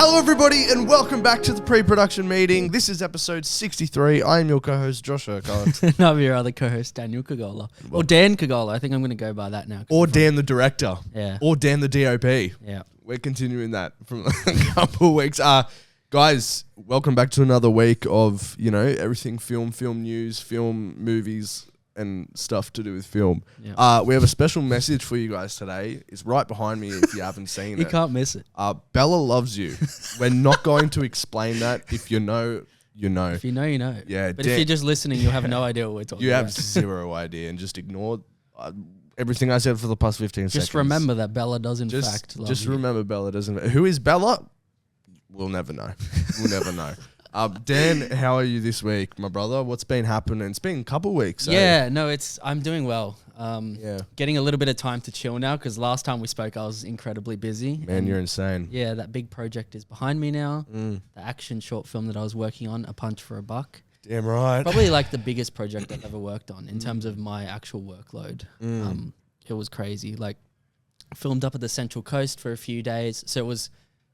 Hello everybody and welcome back to the pre-production meeting. This is episode 63. I am your co-host Josh Urquhart. And I'm your other co-host Daniel Kagola. Or Dan Kagola. I think I'm going to go by that now. Or Dan the director. Yeah. Or Dan the DOP. Yeah. We're continuing that from a couple of weeks. Guys, welcome back to another week of, everything film news, film, movies, and stuff to do with film. Yeah. We have a special message for you guys today. It's right behind me if you haven't seen it. You can't miss it. Bella loves you. We're not going to explain that. If you know, you know. If you know, you know. Yeah. But if you're just listening, you'll have no idea what we're talking You about. have zero idea and just ignore everything I said for the past 15 seconds. Just remember that Bella does in fact love Just you. remember Bella doesn't. Who is Bella? We'll never know. We'll never know. Dan, how are you this week, my brother? What's been happening? It's been a couple of weeks. Yeah, no, I'm doing well. Yeah. Getting a little bit of time to chill now because last time we spoke, I was incredibly busy. Man, you're insane. Yeah, that big project is behind me now. The action short film that I was working on, A Punch for a Buck. Damn right. Probably like the biggest project I've ever worked on in terms of my actual workload. It was crazy. Like, filmed up at the Central Coast for a few days. So it was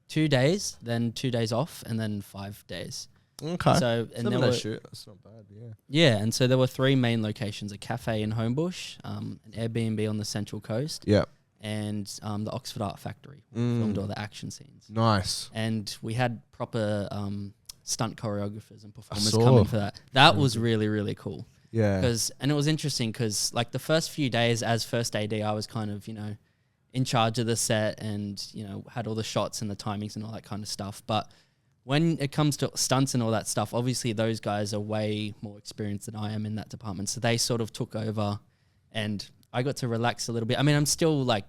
2 days, then 2 days off, and then 5 days. Okay. So and Some there of that were shit. That's not bad. Yeah. yeah, and so there were 3 main locations: a cafe in Homebush, an Airbnb on the Central Coast, Yeah. and the Oxford Art Factory. Where we filmed all the action scenes, Nice. and we had proper stunt choreographers and performers saw. coming for that. That was really cool. Yeah. And it was interesting because like the first few days as first AD, I was kind of, in charge of the set and, had all the shots and the timings and all that kind of stuff. But when it comes to stunts and all that stuff, obviously those guys are way more experienced than I am in that department. So they sort of took over and I got to relax a little bit. I mean, I'm still like,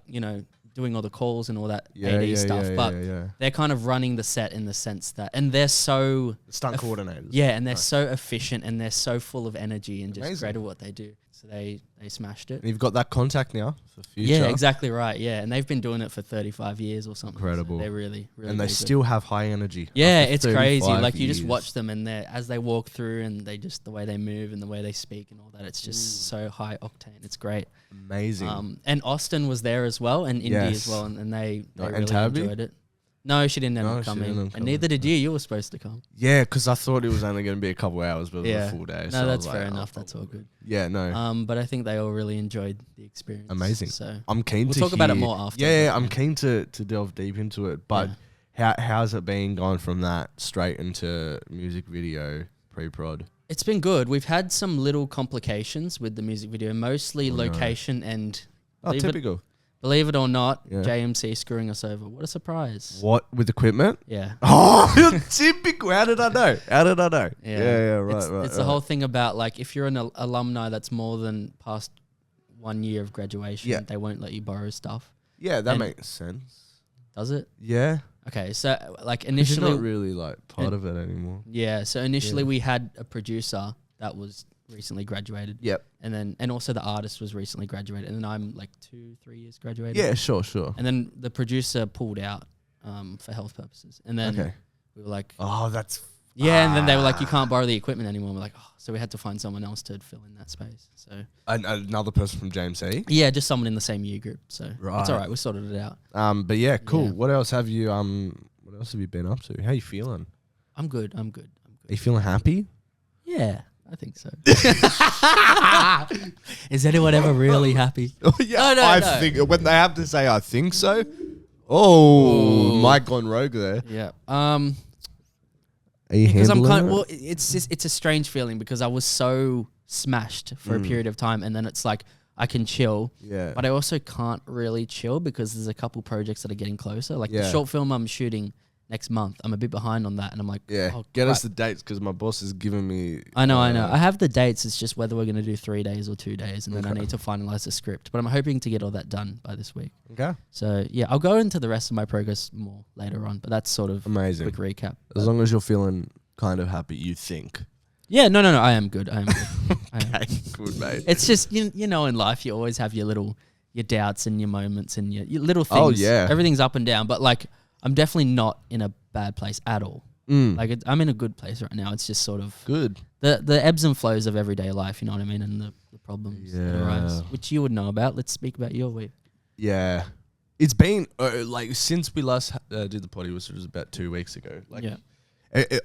doing all the calls and all that AD stuff, but they're kind of running the set in the sense that, and they're so Stunt coordinators. yeah, and they're so efficient and they're so full of energy and just Amazing. great at what they do. So they smashed it. And you've got that contact now for future. Yeah, exactly right. Yeah, and they've been doing it for 35 years or something. Incredible. So they're really And they good. still have high energy. Yeah, after it's crazy. 35 Like you just years. watch them and as they walk through and they just the way they move and the way they speak and all that. It's just so high octane. It's great. Amazing. And Austin was there as well, and Indy Yes. as well, and they And really Tabby? enjoyed it. No, she didn't end No, up she didn't coming, end up and coming. neither did you. You were supposed to come. Yeah, because I thought it was only going to be a couple hours, but it was Yeah. a full day. No, so I that's was fair like, enough. oh, That's all good. Yeah, no. But I think they all really enjoyed the experience. Amazing. So I'm keen we'll to talk about it hear- more after. Yeah, but I'm keen to delve deep into it. But how's it been going from that straight into music video pre-prod? It's been good. We've had some little complications with the music video, mostly Oh, no. location and Oh, typical. believe it or not, Yeah. JMC screwing us over. What a surprise. What, with equipment? Yeah. Oh, typical. How did I know? Yeah, right. It's the whole thing about like if you're an alumni that's more than past 1 year of graduation, they won't let you borrow stuff. Yeah, that and- makes sense. Does it? Yeah. Okay, so like 'Cause initially, you're not really like part of it anymore. yeah. So initially we had a producer that was recently graduated. Yep. And also the artist was recently graduated, and then I'm like 2-3 years graduated. Yeah, sure. And then the producer pulled out for health purposes, and then we were like, Oh, that's yeah, and then they were like, you can't borrow the equipment anymore. And we're like, oh, so we had to find someone else to fill in that space. So another person from JMC. yeah, just someone in the same year group. So it's Right. all right. We sorted it out. But yeah, cool. Yeah. What else have you been up to? How you feeling? I'm good. Are you feeling happy? Yeah, I think so. Is anyone ever really happy? Oh yeah, No, I no. think when they have to say I think so. Oh, Mike gone rogue there. Yeah. Are you Because I'm handling it? well, it's a strange feeling because I was so smashed for a period of time, and then it's like I can chill, Yeah. but I also can't really chill because there's a couple projects that are getting closer. Like the Yeah. short film I'm shooting next month, I'm a bit behind on that, and I'm like, Yeah, oh, get us crap. the dates because my boss is giving me. I know. I have the dates. It's just whether we're going to do 3 days or 2 days, and then I need to finalize the script. But I'm hoping to get all that done by this week. Okay. So yeah, I'll go into the rest of my progress more later on. But that's sort of Amazing. a quick recap. As long as you're feeling kind of happy, you think. Yeah, no, I am good. I am good. Okay, good mate. It's just you know, in life you always have your doubts and your moments and your little things. Oh, yeah. Everything's up and down, but like I'm definitely not in a bad place at all. Like I'm in a good place right now. It's just sort of Good. the ebbs and flows of everyday life. You know what I mean? And the problems that Yeah. arise, which you would know about. Let's speak about your week. Yeah. it's been like since we last did the potty, which was about 2 weeks ago. Like,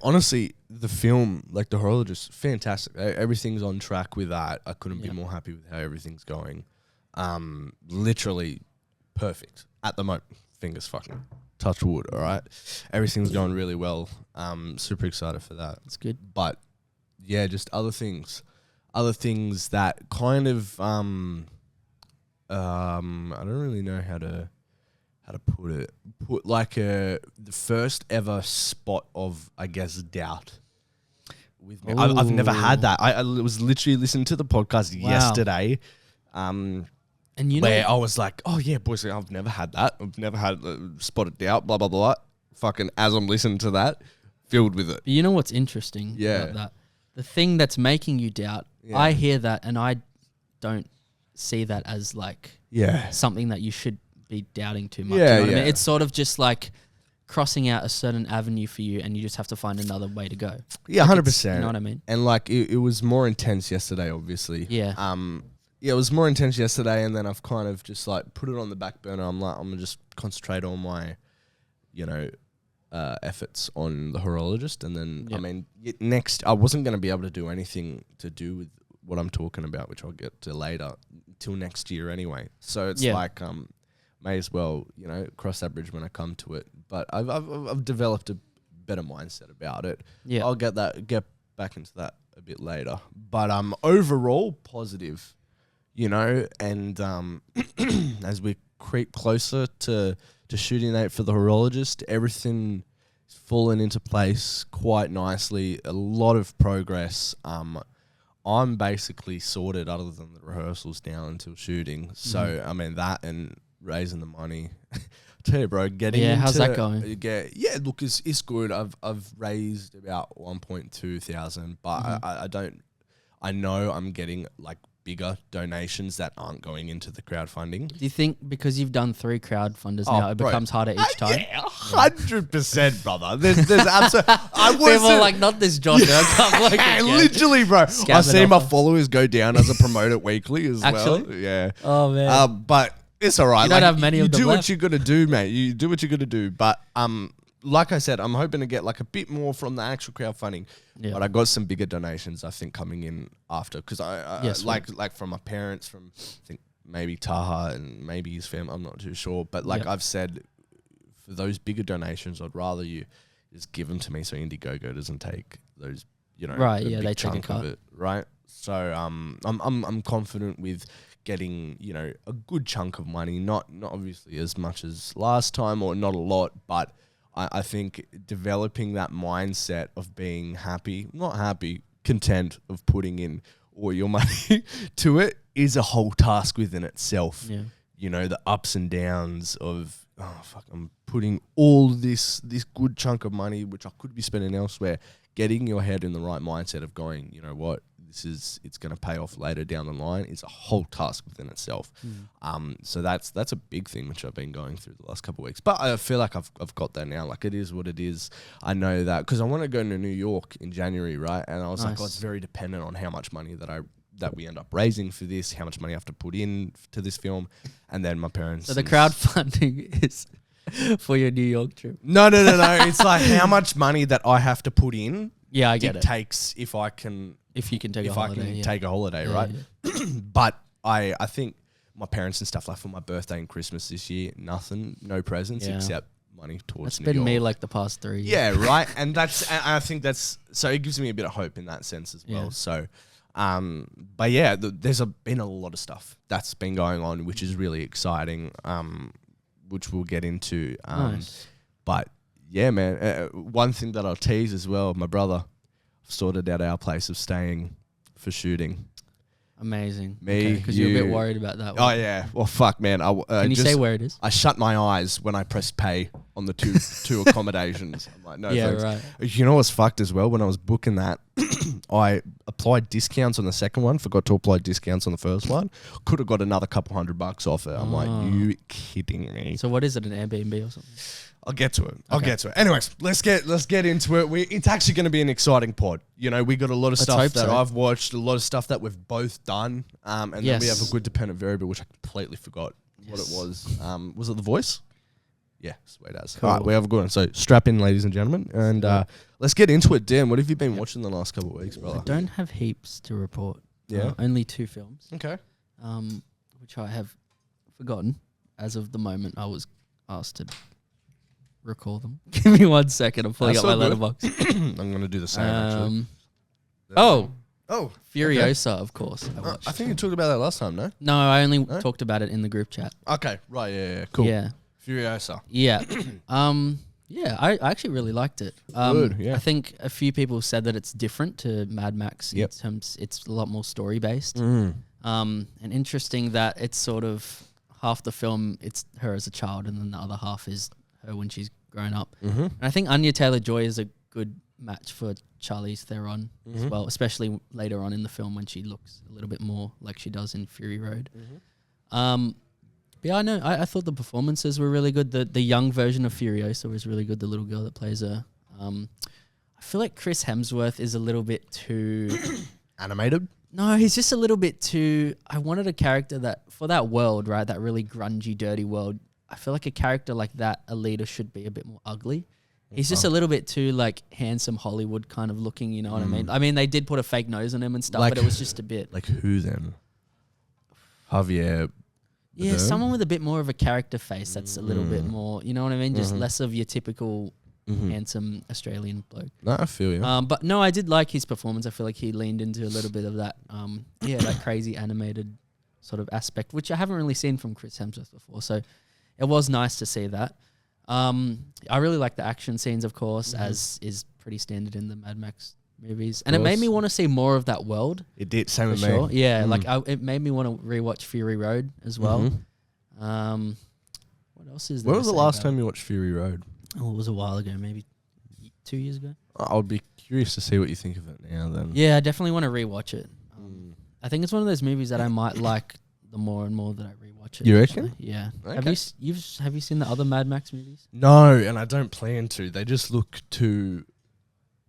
honestly, the film, like the horologist, fantastic. Everything's on track with that. I couldn't be more happy with how everything's going. Literally perfect at the moment. Fingers fucking touch wood. All right, everything's going really well. Super excited for that. It's good. But yeah, just other things that kind of I don't really know how to put it. Put like the first ever spot of, I guess, doubt with me. I've never had that. I was literally listening to the podcast yesterday. And you where know, I was like, oh yeah, boys, I've never had that. I've never had spot of doubt, blah, blah, blah. Fucking as I'm listening to that, filled with it. you know what's interesting about that? The thing that's making you doubt, I hear that and I don't see that as like something that you should be doubting too much. You know what I mean? It's sort of just like crossing out a certain avenue for you and you just have to find another way to go. Yeah, like 100%. You know what I mean? And like it was more intense yesterday, obviously. Yeah. Yeah, it was more intense yesterday, and then I've kind of just like put it on the back burner. I'm gonna just concentrate on my, efforts on the horologist, and then I mean, next I wasn't gonna be able to do anything to do with what I'm talking about, which I'll get to later, till next year anyway. So it's like may as well cross that bridge when I come to it. But I've developed a better mindset about it. Yeah, I'll get back into that a bit later. But overall positive. And as we creep closer to shooting date for the horologist, everything is falling into place quite nicely. A lot of progress. I'm basically sorted other than the rehearsals now until shooting. So, I mean, that and raising the money. Tell you, bro, getting into... how's that going? Look, it's good. I've raised about 1.2 thousand, but I know I'm getting, like, bigger donations that aren't going into the crowdfunding. Do you think because you've done 3 crowdfunders now, it becomes harder each time? Yeah, 100%, brother. There's absolutely... People are like, not this John Dirk. Literally, bro. I've seen my followers go down as a promote weekly as well. Yeah. Oh, man. But it's all right. You don't have many of them You do left. what you got to do, mate. You do what you got to do. But like I said, I'm hoping to get like a bit more from the actual crowdfunding. Yeah. But I got some bigger donations, I think, coming in after. Because I like from my parents, from I think maybe Taha and maybe his family, I'm not too sure. But like I've said, for those bigger donations, I'd rather you just give them to me so Indiegogo doesn't take those, right, the big they chunk take a cut. of it, right? So I'm confident with getting, a good chunk of money, not obviously as much as last time or not a lot, but I think developing that mindset of being content of putting in all your money to it is a whole task within itself. Yeah. The ups and downs of, I'm putting all this good chunk of money, which I could be spending elsewhere, getting your head in the right mindset of going, you know what, it's going to pay off later down the line is a whole task within itself. So that's a big thing which I've been going through the last couple of weeks. But I feel like I've got that now. Like, it is what it is. I know that because I want to go to New York in January, right? And I was like, it's very dependent on how much money that we end up raising for this, how much money I have to put in to this film, and then my parents. So the crowdfunding is for your New York trip. No. It's like how much money that I have to put in. Yeah, I get it. Takes if you can take a holiday, right? Yeah. But I think my parents and stuff, like for my birthday and Christmas this year, no presents except money towards New York. It's been me like the past 3 years. Yeah, right. And I think that's, so it gives me a bit of hope in that sense as well. Yeah. So, but yeah, there's been a lot of stuff that's been going on, which is really exciting, which we'll get into. Nice. But yeah, man, one thing that I'll tease as well, my brother sorted out our place of staying for shooting. Amazing. Me, because you're a bit worried about that one. Oh yeah. Well, fuck, man. Can you say where it is? I shut my eyes when I pressed pay on the two accommodations. I'm like, no, thanks. Right. You know what's fucked as well? When I was booking that, I applied discounts on the second one. Forgot to apply discounts on the first one. Could have got another couple $100 off it. I'm like, you kidding me? So what is it? An Airbnb or something? I'll get to it. Anyways, let's get into it. It's actually going to be an exciting pod. We got a lot of stuff that I've watched, a lot of stuff that we've both done, and then we have a good dependent variable, which I completely forgot what it was. Was it The Voice? Yeah, sweet as. Cool. All right, we have a good one. So strap in, ladies and gentlemen, and let's get into it. Dan, what have you been watching the last couple of weeks, brother? I don't have heaps to report. Yeah. Only 2 films. Okay. Which I have forgotten as of the moment I was asked to recall them. Give me 1 second. I'm pulling up my letterbox. I'm going to do the same, actually. Oh, Okay. Furiosa, of course. I think you talked about that last time, no? No, I only talked about it in the group chat. Okay, right, yeah, cool. Yeah. Furiosa. Yeah. Yeah, I actually really liked it. Good, yeah. I think a few people said that it's different to Mad Max Yep. in terms it's a lot more story based. Mm. And interesting that it's sort of half the film it's her as a child and then the other half is her when she's grown up. Mm-hmm. And I think Anya Taylor-Joy is a good match for Charlize Theron as well, especially later on in the film when she looks a little bit more like she does in Fury Road. But yeah, I know. I thought the performances were really good. The young version of Furiosa was really good. The little girl that plays her. I feel like Chris Hemsworth is a little bit too Animated? No, he's just a little bit too. I wanted a character that for that world, right? That really grungy, dirty world. I feel like a character like that, a leader, should be a bit more ugly. He's just a little bit too like handsome Hollywood kind of looking. You know what I mean? I mean, they did put a fake nose on him and stuff, Like- but it was just a bit. Like who then? Javier. Yeah, Bardem? someone with a bit more of a character face that's a little bit more, you know what I mean? Just less of your typical handsome Australian bloke. No, I feel you. But no, I did like his performance. I feel like he leaned into a little bit of that, that crazy animated sort of aspect, which I haven't really seen from Chris Hemsworth before. So it was nice to see that. I really like the action scenes, of course, as is pretty standard in the Mad Max movies. And it made me want to see more of that world. It did, same For with sure. me. Yeah, it made me want to rewatch Fury Road as well. What else is there? When was the last time you watched Fury Road? Oh, it was a while ago, maybe 2 years ago. I would be curious to see what you think of it now then. Yeah, I definitely want to rewatch it. I think it's one of those movies that I might like the more and more that I rewatch it. You reckon? actually. Yeah. Okay. Have you seen the other Mad Max movies? No, and I don't plan to. They just look too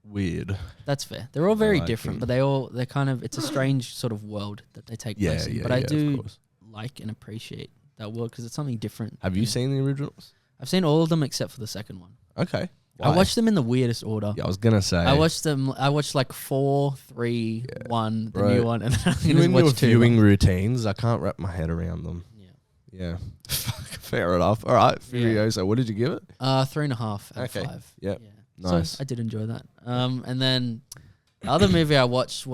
weird. That's fair. They're all very like different, them. but they're kind of, it's a strange sort of world that they take place in. But I of do course. like and appreciate that world because it's something different. Have you seen the originals? I've seen all of them except for the second one. Okay. I Why? watched them in the weirdest order. Yeah, I was gonna say. I watched like 4, 3, 1, the Bro, new one, and then I'm you gonna and your watch 2. viewing routines. I can't wrap my head around them. Yeah. Yeah. Fair enough. All right, Furiosa. What did you give it? 3.5 out Okay. of 5. Yep. Yeah. Nice. So I did enjoy that. And then the other movie I watched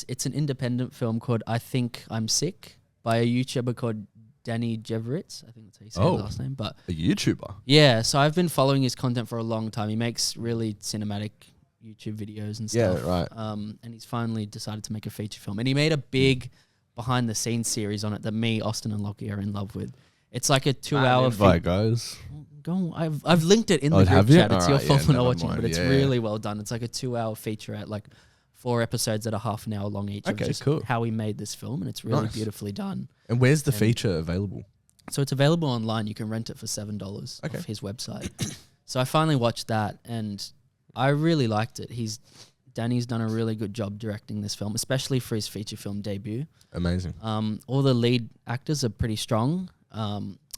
it's an independent film called I Think I'm Sick by a YouTuber called Danny Jeveritz. I think that's how you say his last name. But A YouTuber. yeah, so I've been following his content for a long time. He makes really cinematic YouTube videos and Yeah, stuff. right. And he's finally decided to make a feature film. And he made a big behind the scenes series on it that me, Austin, and Lockie are in love with. It's like a 2-hour invite, guys. Go. I've linked it in the have group you? chat. It's your Alright, fault yeah, for not never watching it, mind. but it's Yeah, really well done. It's like a 2-hour featurette, like 4 episodes that are half an hour long each. Okay, of just cool. how he made this film, and it's really Nice. beautifully done. And where's the feature available? So it's available online. You can rent it for $7 off his website. So I finally watched that, and I really liked it. Danny's done a really good job directing this film, especially for his feature film debut. Amazing. All the lead actors are pretty strong.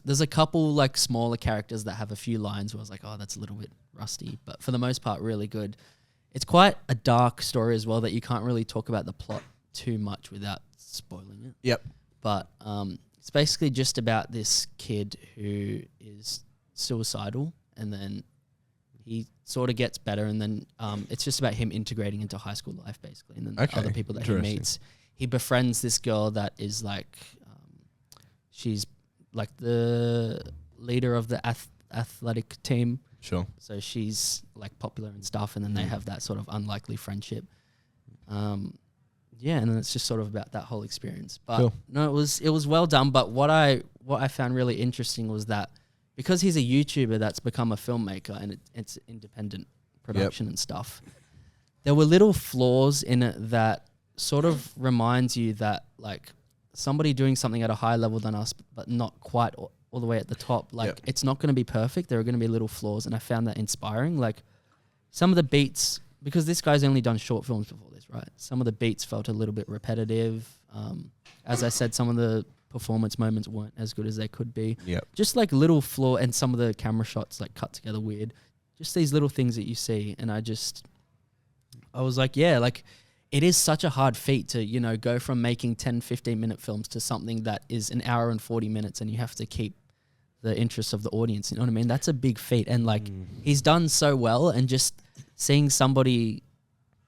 There's a couple like smaller characters that have a few lines where I was like, oh, that's a little bit rusty, but for the most part, really good. It's quite a dark story as well that you can't really talk about the plot too much without spoiling it. Yep. But it's basically just about this kid who is suicidal, and then he sort of gets better, and then it's just about him integrating into high school life, basically, and then the other people that he Interesting. meets. He befriends this girl that is like, she's like the leader of the athletic team. Sure. So she's like popular and stuff, and then they have that sort of unlikely friendship. Yeah, and then it's just sort of about that whole experience. But Cool. no, it was well done. But what I found really interesting was that because he's a YouTuber that's become a filmmaker and it's independent production and stuff, there were little flaws in it that sort of reminds you that like somebody doing something at a higher level than us, but not quite all the way at the top. Like it's not going to be perfect. There are going to be little flaws, and I found that inspiring. Like some of the beats, because this guy's only done short films before this, right? Some of the beats felt a little bit repetitive. As I said, some of the performance moments weren't as good as they could be. Yep. Just like little flaw, and some of the camera shots like cut together weird. Just these little things that you see, and I was like, yeah, like it is such a hard feat to, you know, go from making 10, 15-minute films to something that is an hour and 40 minutes, and you have to keep the interest of the audience. You know what I mean? That's a big feat, and like he's done so well, and just seeing somebody,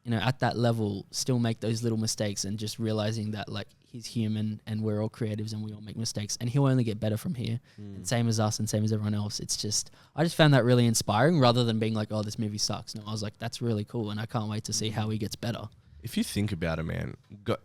you know, at that level still make those little mistakes, and just realizing that like he's human and we're all creatives and we all make mistakes, and he'll only get better from here. And same as us and same as everyone else. It's just, I just found that really inspiring, rather than being like, oh, this movie sucks. No, I was like, that's really cool, and I can't wait to see how he gets better. If you think about it, man,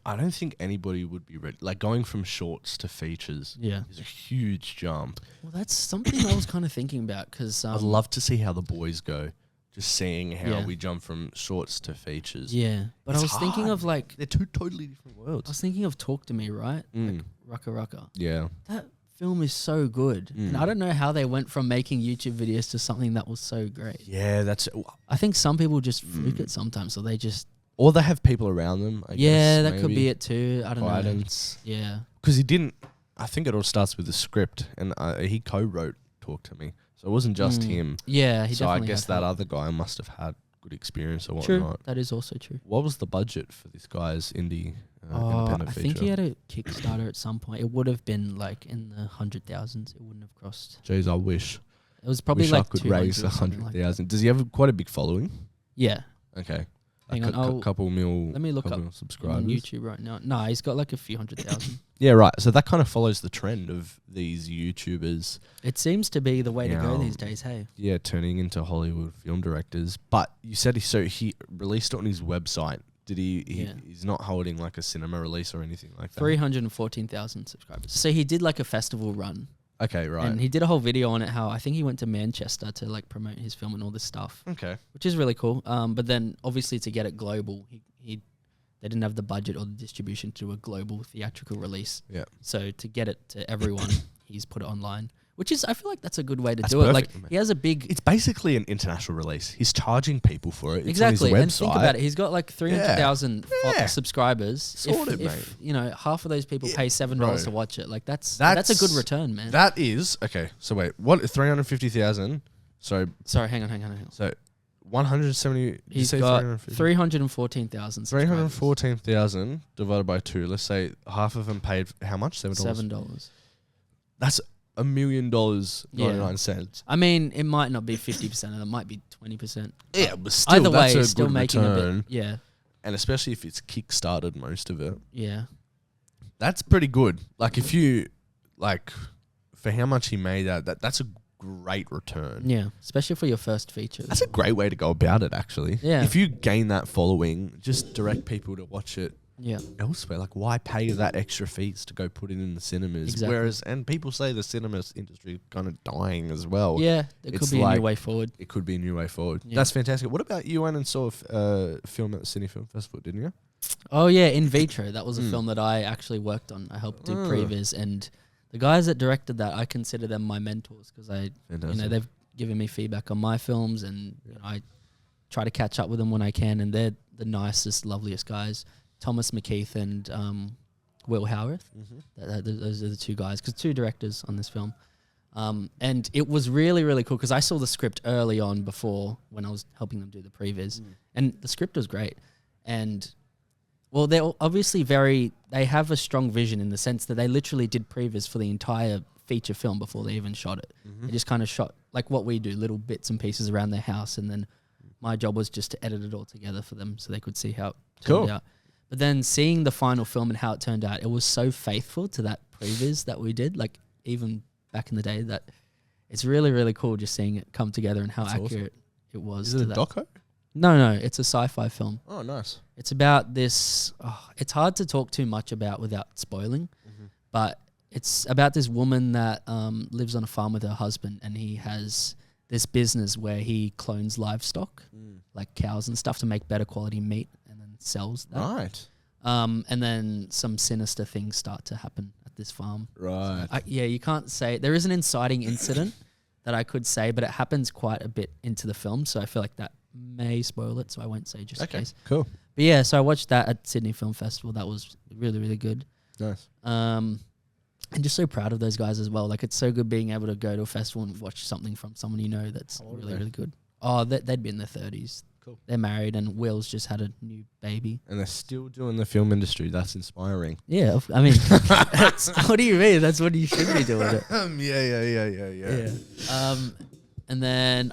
I don't think anybody would be ready. Like going from shorts to features is a huge jump. Well, that's something I was kind of thinking about, because I'd love to see how the boys go. Just seeing how we jump from shorts to features. Yeah, but It's I was thinking hard. of like, They're two totally different I worlds. was thinking of Talk to Me, right? Like Rucka Rucka. Yeah. That film is so good, and I don't know how they went from making YouTube videos to something that was so great. Yeah, that's... I think some people just fluke it sometimes, so they just... Or they have people around them, I guess. that could be it too. I don't know. Guidance. Yeah. Because he didn't... I think it all starts with the script, and he co-wrote Talk to Me. So it wasn't just him. Yeah, he So I definitely guess had that help. other guy must have had good experience or True, whatnot. that is also true. What was the budget for this guy's indie independent I feature? think he had a Kickstarter at some point. It would have been like in the 100,000s. It wouldn't have crossed. Jeez, I wish. It was probably Wish like I could 200 raise or something like that. 100,000. Does he have quite a big following? Yeah. Okay. Hang on, Couple mil. let me look couple up mil on subscribers. YouTube right now. No, he's got like a few 100,000. Yeah, right. So that kind of follows the trend of these YouTubers. It seems to be the way to go Yeah. these days. Hey. Yeah, turning into Hollywood film directors. But you said he released it on his website. Did he? Yeah. He's not holding like a cinema release or anything like that. 314,000 subscribers. So he did like a festival run. Okay, right. And he did a whole video on it, how I think he went to Manchester to like promote his film and all this stuff, Okay. which is really cool. But then obviously to get it global, they didn't have the budget or the distribution to do a global theatrical release. Yeah. So to get it to everyone, he's put it online, which is, I feel like that's a good way to That's do it. perfect, Like man. he has a big... It's basically an international release. He's charging people for it. It's Exactly, on and his website. think about it. He's got like 300,000 Yeah. subscribers. Sorted, mate. If you know, half of those people pay $7 bro. to watch it, like that's a good return, man. That is okay. So wait, what? 350,000. So Sorry, hang on. so 170. He's got 314,000. 314,000 divided by 2. Let's say half of them paid how much? $7. $7. That's $1 million 99 cents. I mean, it might not be 50% of them, might be 20%. Yeah, but still, Either way, that's a it's still good making return. a bit. Yeah, And especially if it's kickstarted most of it, yeah. that's pretty good. Like if you like for how much he made that's a great return. Yeah, especially for your first feature. That's a great way to go about it, actually. Yeah. If you gain that following, just direct people to watch it Yeah. elsewhere. Like, why pay that extra fees to go put it in the cinemas? Exactly. And people say the cinema industry is kind of dying as well. Yeah, it could It's be a like- new way forward. It could be a new way forward. Yeah. That's fantastic. What about you went and saw a film at the Sydney Film Festival, didn't you? Oh yeah, In Vitro. That was a film that I actually worked on. I helped do previs, and the guys that directed that, I consider them my mentors, because Fantastic. they've given me feedback on my films, and you know, I try to catch up with them when I can, and they're the nicest, loveliest guys. Thomas McKeith and Will Howarth. Those are the two guys, because two directors on this film. And it was really, really cool, because I saw the script early on before, when I was helping them do the previs, and the script was great. And well, they're obviously they have a strong vision, in the sense that they literally did previs for the entire feature film before they even shot it. They just kind of shot like what we do, little bits and pieces around their house, and then my job was just to edit it all together for them so they could see how it turned out. But then seeing the final film and how it turned out, it was so faithful to that previs that we did, like even back in the day, that it's really, really cool just seeing it come together and how That's accurate it was. Is to it a that. doco? No, it's a sci-fi film. Oh, nice. It's about this. It's hard to talk too much about without spoiling, but it's about this woman that lives on a farm with her husband, and he has this business where he clones livestock, like cows and stuff, to make better quality meat, and then sells that. Right. And then some sinister things start to happen at this farm. Right. You can't say. There is an inciting incident that I could say, but it happens quite a bit into the film, so I feel like that may spoil it, so I won't say just in case. Cool. But yeah, so I watched that at Sydney Film Festival. That was really, really good. Nice. And just so proud of those guys as well. Like, it's so good being able to go to a festival and watch something from someone you know that's really, really good. Oh, they'd be in their 30s. Cool. They're married, and Will's just had a new baby. And they're still doing the film industry. That's inspiring. Yeah, I mean, what do you mean? That's what you should be doing it. Yeah. And then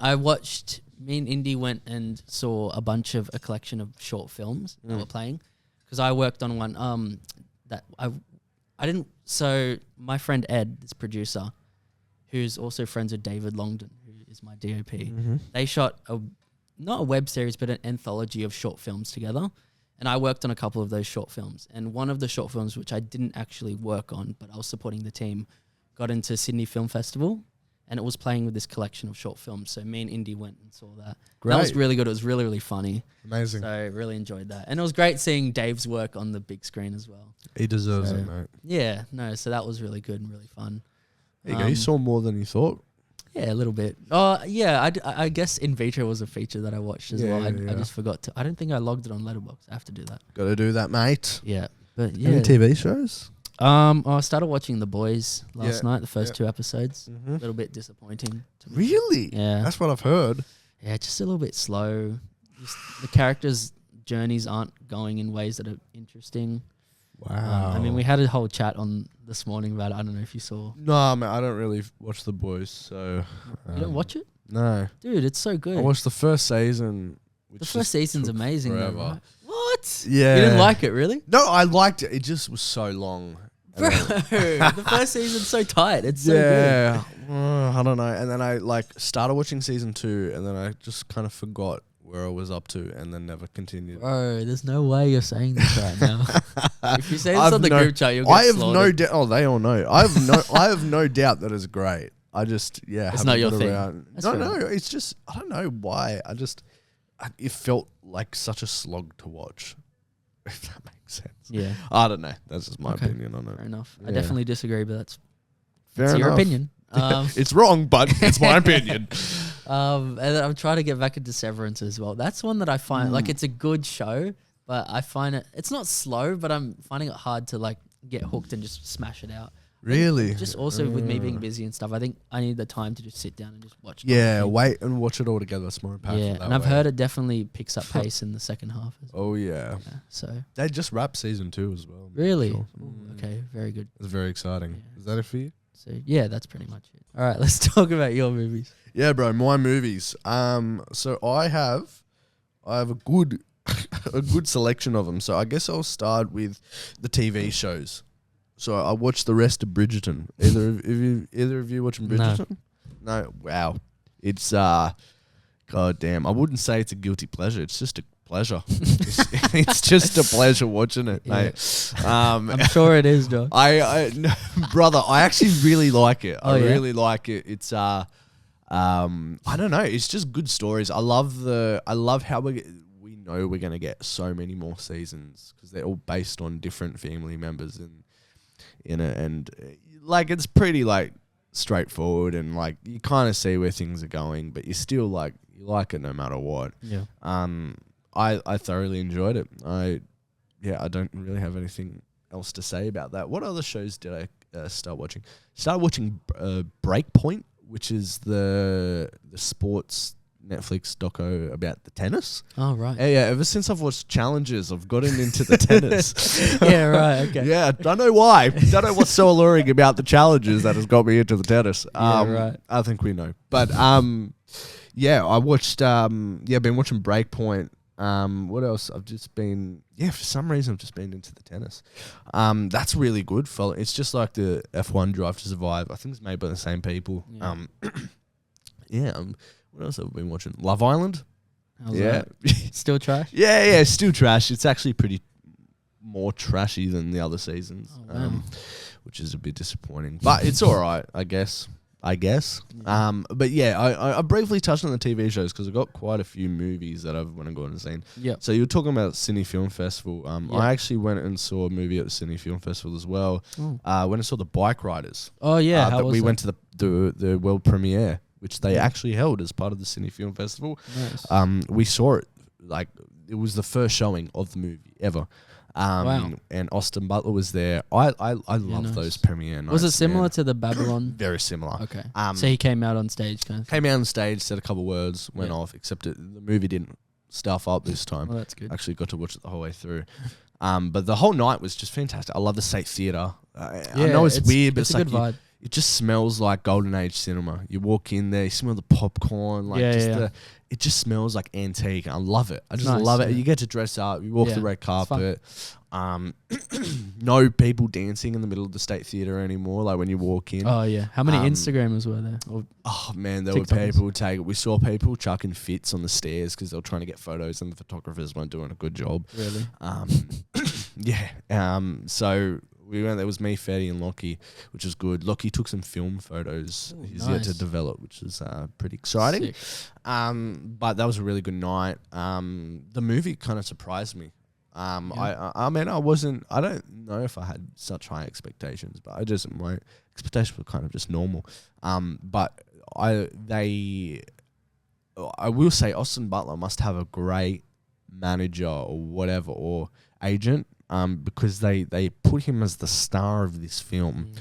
me and Indy went and saw a collection of short films that were playing, because I worked on one that I didn't. So my friend Ed, this producer, who's also friends with David Longdon, who is my DOP, they shot not a web series, but an anthology of short films together. And I worked on a couple of those short films. And one of the short films, which I didn't actually work on, but I was supporting the team, got into Sydney Film Festival. And it was playing with this collection of short films. So me and Indy went and saw that. Great. That was really good. It was really, really funny. Amazing. So I really enjoyed that. And it was great seeing Dave's work on the big screen as well. He deserves it, mate. Yeah, no, so that was really good and really fun. There you go. You saw more than you thought. Yeah, a little bit. Oh, yeah, I guess In Vitro was a feature that I watched as well. I just forgot to. I don't think I logged it on Letterboxd. I have to do that. Got to do that, mate. Yeah. But yeah. Any TV shows? I started watching The Boys last night, the first 2 episodes. A little bit disappointing. Really? Yeah. That's what I've heard. Yeah, just a little bit slow. Just the characters' journeys aren't going in ways that are interesting. Wow. I mean, we had a whole chat on this morning about it. I don't know if you saw. No, man, I don't really watch The Boys, so... You don't watch it? No. Dude, it's so good. I watched the first season. The first season's amazing, though, right? What? Yeah. You didn't like it, really? No, I liked it. It just was so long. Bro, the first season's so tight. It's so good. I don't know. And then I started watching season 2, and then I just kind of forgot where I was up to, and then never continued. Bro, there's no way you're saying this right now. If you say this on the group chat, you'll get I have slaughtered. no doubt. Oh, they all know. I have no doubt that it's great. I just It's not your thing. No. It's just I don't know why. It felt like such a slog to watch. If that makes sense. Yeah. I don't know. That's just my opinion on it. Fair enough. Yeah. I definitely disagree, but that's Fair your enough. opinion. It's wrong, but it's my opinion. And I'm trying to get back into Severance as well. That's one that I find like it's a good show, but I find it's not slow, but I'm finding it hard to like get hooked and just smash it out. Really? Just also with me being busy and stuff, I think I need the time to just sit down and just watch it. Yeah, wait and watch it all together. It's more impactful. Yeah, and I've heard it definitely picks up pace in the second half. As well. Oh yeah. So they just wrapped season 2 as well. Really? Sure. Ooh, okay, very good. It's very exciting. Yeah. Is that it for you? So yeah, that's pretty much it. All right, let's talk about your movies. Yeah, bro, my movies. So I have a good a good selection of them. So I guess I'll start with the TV shows. So I watched the rest of Bridgerton. Either of you watching Bridgerton? No. Wow. It's god damn. I wouldn't say it's a guilty pleasure. It's just a pleasure. it's just a pleasure watching it, mate. I'm sure it is, Joe. No, brother, I actually really like it. I yeah? really like it. It's I don't know. It's just good stories. I love how we know we're gonna get so many more seasons because they're all based on different family members and like it's pretty like straightforward and like you kind of see where things are going, but you still like it no matter what. Yeah. I thoroughly enjoyed it. I don't really have anything else to say about that. What other shows did I start watching? Started watching Breakpoint, which is the sports Netflix doco about the tennis. Oh, right. Yeah, ever since I've watched Challenges, I've gotten into the tennis. Yeah, right, okay. Yeah, don't know why. Don't know what's so alluring about the Challenges that has got me into the tennis. Right. I think we know. But yeah, I watched been watching Breakpoint. What else? I've just been for some reason I've just been into the tennis. That's really good. It's just like the F1 Drive to Survive. I think it's made by the same people. Yeah. What else have I been watching? Love Island. How's that? Still trash? Yeah, still trash. It's actually pretty more trashy than the other seasons, which is a bit disappointing. But it's all right, I guess. Yeah. But yeah, I briefly touched on the TV shows because I've got quite a few movies that I've went and gone and seen. Yeah. So you were talking about Sydney Film Festival. Yeah. I actually went and saw a movie at the Sydney Film Festival as well. Oh. Went and saw The Bike Riders. Oh yeah, how was we that? went to the world premiere, which they actually held as part of the Sydney Film Festival. Nice. We saw it, like, it was the first showing of the movie ever. And Austin Butler was there. I love nice. those premiere nights. Was it similar man. to the Babylon? Very similar. Okay. So he came out on stage, kind of. Came out on stage, said a couple words, went Yeah. off. Except the movie didn't stuff up this time. Well, that's good. Actually, got to watch it the whole way through. But the whole night was just fantastic. I love the State Theatre. I know it's weird, but it's it's a like good vibe. it just smells like golden age cinema. You walk in there, you smell the popcorn, like it just smells like antique. I love it. I just Nice, love it. yeah. You get to dress up, you walk the red fun. carpet. No people dancing in the middle of the State Theatre anymore, like when you walk in. Oh yeah. How many Instagrammers were there? Or Oh man, there TikTokers. were people we saw people chucking fits on the stairs because they were trying to get photos and the photographers weren't doing a good job. really? So we went. There was me, Fetty, and Lockie, which was good. Lockie took some film photos. Ooh, He's yet to nice. develop, which is pretty exciting. Sick. But that was a really good night. The movie kind of surprised me. I mean, I don't know if I had such high expectations, but my expectations were kind of just normal. But I will say Austin Butler must have a great manager or whatever, or agent, because they put him as the star of this film,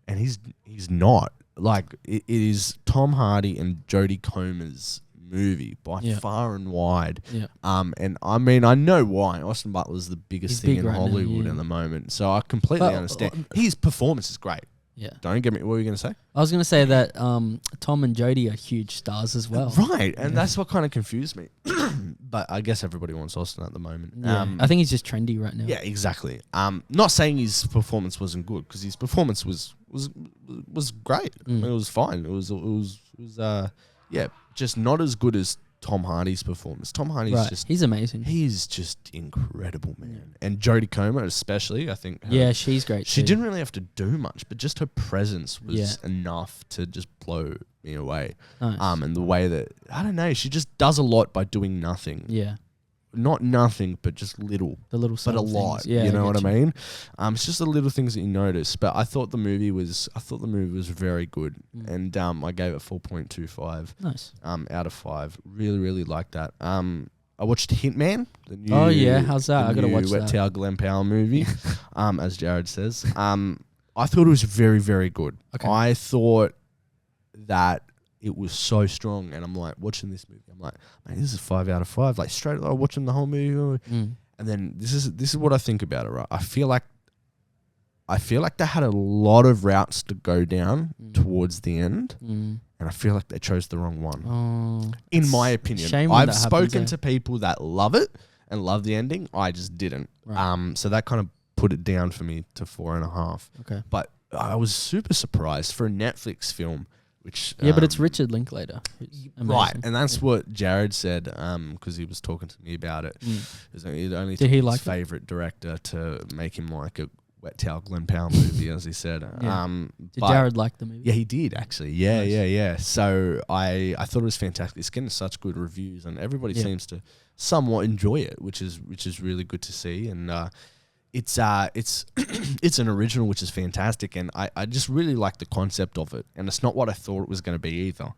and he's not. Like, it is Tom Hardy and Jodie Comer's movie by far and wide. Yeah. And I mean, I know why. Austin Butler's the biggest He's thing big in right now, Hollywood yeah. at the moment, so I completely But, understand. His performance is great. Yeah. Don't get me. What were you going to say? I was gonna say that Tom and Jodie are huge stars as well. Right, and that's what kind of confused me. But I guess everybody wants Austin at the moment. Yeah. I think he's just trendy right now. Yeah, exactly. Not saying his performance wasn't good, because his performance was great. I mean, it was fine. It was just not as good as Tom Hardy's performance. Tom Hardy's Right. just He's amazing. he's just incredible, man. And Jodie Comer especially, I think. Yeah, she's great. She too. didn't really have to do much, but just her presence was Yeah. enough to just blow me away. Nice. And the way that, I don't know, she just does a lot by doing nothing. Yeah. Not nothing, but just little. The little But a subtle lot. things. Yeah, you know I what I get mean? It's just the little things that you notice. But I thought the movie was very good. And I gave it 4.25 Nice. out of 5. Really, really liked that. I watched Hitman, the new Oh, yeah? How's that? the I gotta new watch Wet that. Towel Glen Powell movie, as Jared says. I thought it was very, very good. Okay. I thought that it was so strong, and I'm like watching this movie. I'm like, man, this is 5 out of 5. Like straight away watching the whole movie, and then this is what I think about it. Right, I feel like they had a lot of routes to go down towards the end, and I feel like they chose the wrong one. Oh, In my opinion, shame when I've that happens, spoken eh? to people that love it and love the ending. I just didn't. Right. So that kind of put it down for me to 4.5. Okay. But I was super surprised for a Netflix film, which Yeah, but it's Richard Linklater. Who's right, amazing. and that's what Jared said because he was talking to me about it. It only Did he took like his it? favorite director to make him like a Wet Towel Glen Powell movie, as he said. Yeah. Did but- Jared like the movie? Yeah, he did actually. Yeah, Nice. yeah. So I thought it was fantastic. It's getting such good reviews, and everybody Yeah. seems to somewhat enjoy it, which is really good to see. And it's it's an original, which is fantastic, and I just really like the concept of it. And it's not what I thought it was going to be either.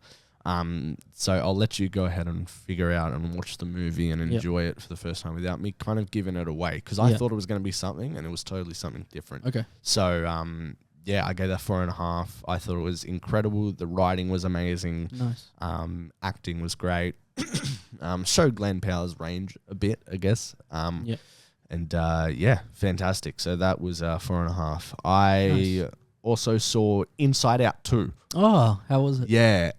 So I'll let you go ahead and figure out and watch the movie and enjoy it for the first time without me kind of giving it away, because I thought it was going to be something, and it was totally something different. Okay. So I gave that 4.5. I thought it was incredible. The writing was amazing. Nice. Acting was great. Showed Glenn Powell's range a bit, I guess. And fantastic. So that was 4.5. I Nice. also saw Inside Out 2. Oh, how was it? Yeah.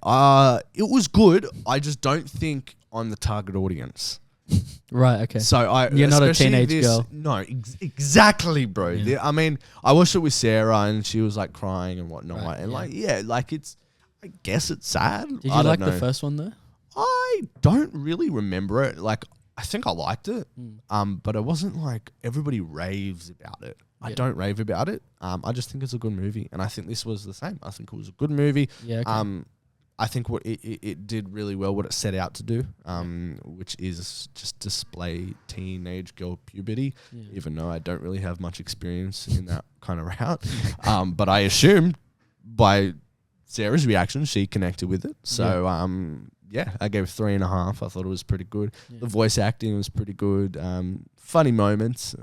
It was good. I just don't think I'm the target audience. Right. Okay. So You're not a especially teenage girl. No, exactly, bro. Yeah. I mean, I watched it with Sarah, and she was like crying and whatnot, Right, and yeah. I guess it's sad. Did you I don't like know. the first one though? I don't really remember it. Like, I think I liked it, but it wasn't like everybody raves about it. I Yeah. don't rave about it. I just think it's a good movie, and I think this was the same. I think it was a good movie. Yeah. Okay. I think what it did really well what it set out to do, which is just display teenage girl puberty, even though I don't really have much experience in that kind of route. But I assume by Sarah's reaction, she connected with it. So, I gave it 3.5. I thought it was pretty good. Yeah. The voice acting was pretty good. Funny moments.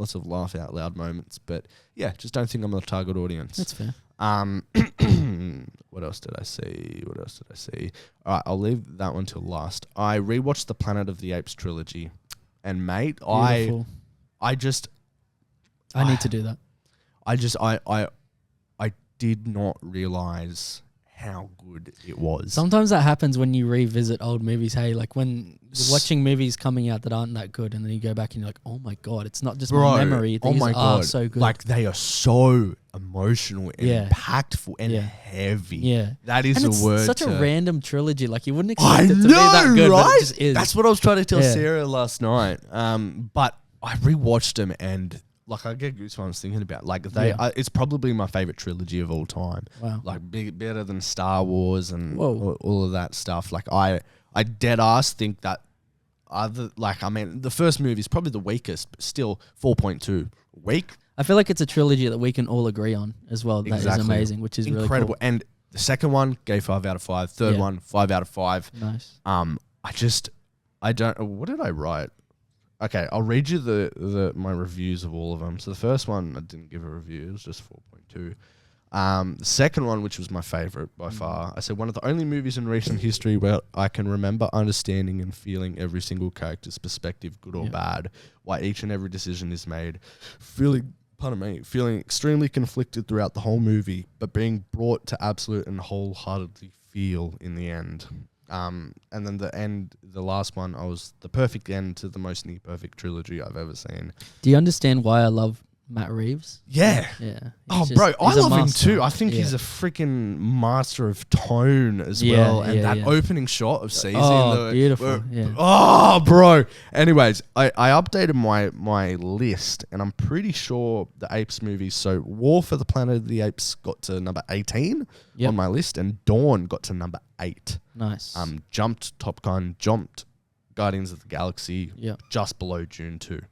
lots of laugh out loud moments. But yeah, just don't think I'm the target audience. That's fair. What else did I see? All right, I'll leave that one till last. I rewatched the Planet of the Apes trilogy, and mate, Beautiful. I need to do that. I did not realize how good it was. Sometimes that happens when you revisit old movies. Hey, like when you're watching movies coming out that aren't that good, and then you go back and you're like, oh my God, it's not just my memory. These are so good. Like they are so emotional and impactful and heavy. Yeah. That is and a word. It's such a random trilogy. Like you wouldn't I expect it to know, be that good, right? but it just is. That's what I was trying to tell Sarah last night. But I rewatched them and like I get goosebumps thinking about like it's probably my favorite trilogy of all time. Wow. Like better than Star Wars and all of that stuff. Like I dead ass think that the first movie is probably the weakest, but still 4.2 weak. I feel like it's a trilogy that we can all agree on as well. That is amazing, which is incredible. Really cool. And the second one gave 5 out of 5. Third one 5 out of 5. Nice. I don't. What did I write? Okay, I'll read you my reviews of all of them. So the first one, I didn't give a review. It was just 4.2. The second one, which was my favorite by far, I said one of the only movies in recent history where I can remember understanding and feeling every single character's perspective, good or bad, why each and every decision is made, feeling extremely conflicted throughout the whole movie, but being brought to absolute and wholeheartedly feel in the end. And then the last one, I was the perfect end to the most near perfect trilogy I've ever seen. Do you understand why I love Matt Reeves? Yeah. Yeah. Oh, bro, I love him too. I think he's a freaking master of tone as well. And that opening shot of Caesar. Oh, beautiful. Oh, bro. Anyways, I updated my list, and I'm pretty sure the Apes movies. So War for the Planet of the Apes got to number 18 on my list, and Dawn got to number 8. Nice. Jumped Top Gun, jumped Guardians of the Galaxy, Yep. just below Dune 2.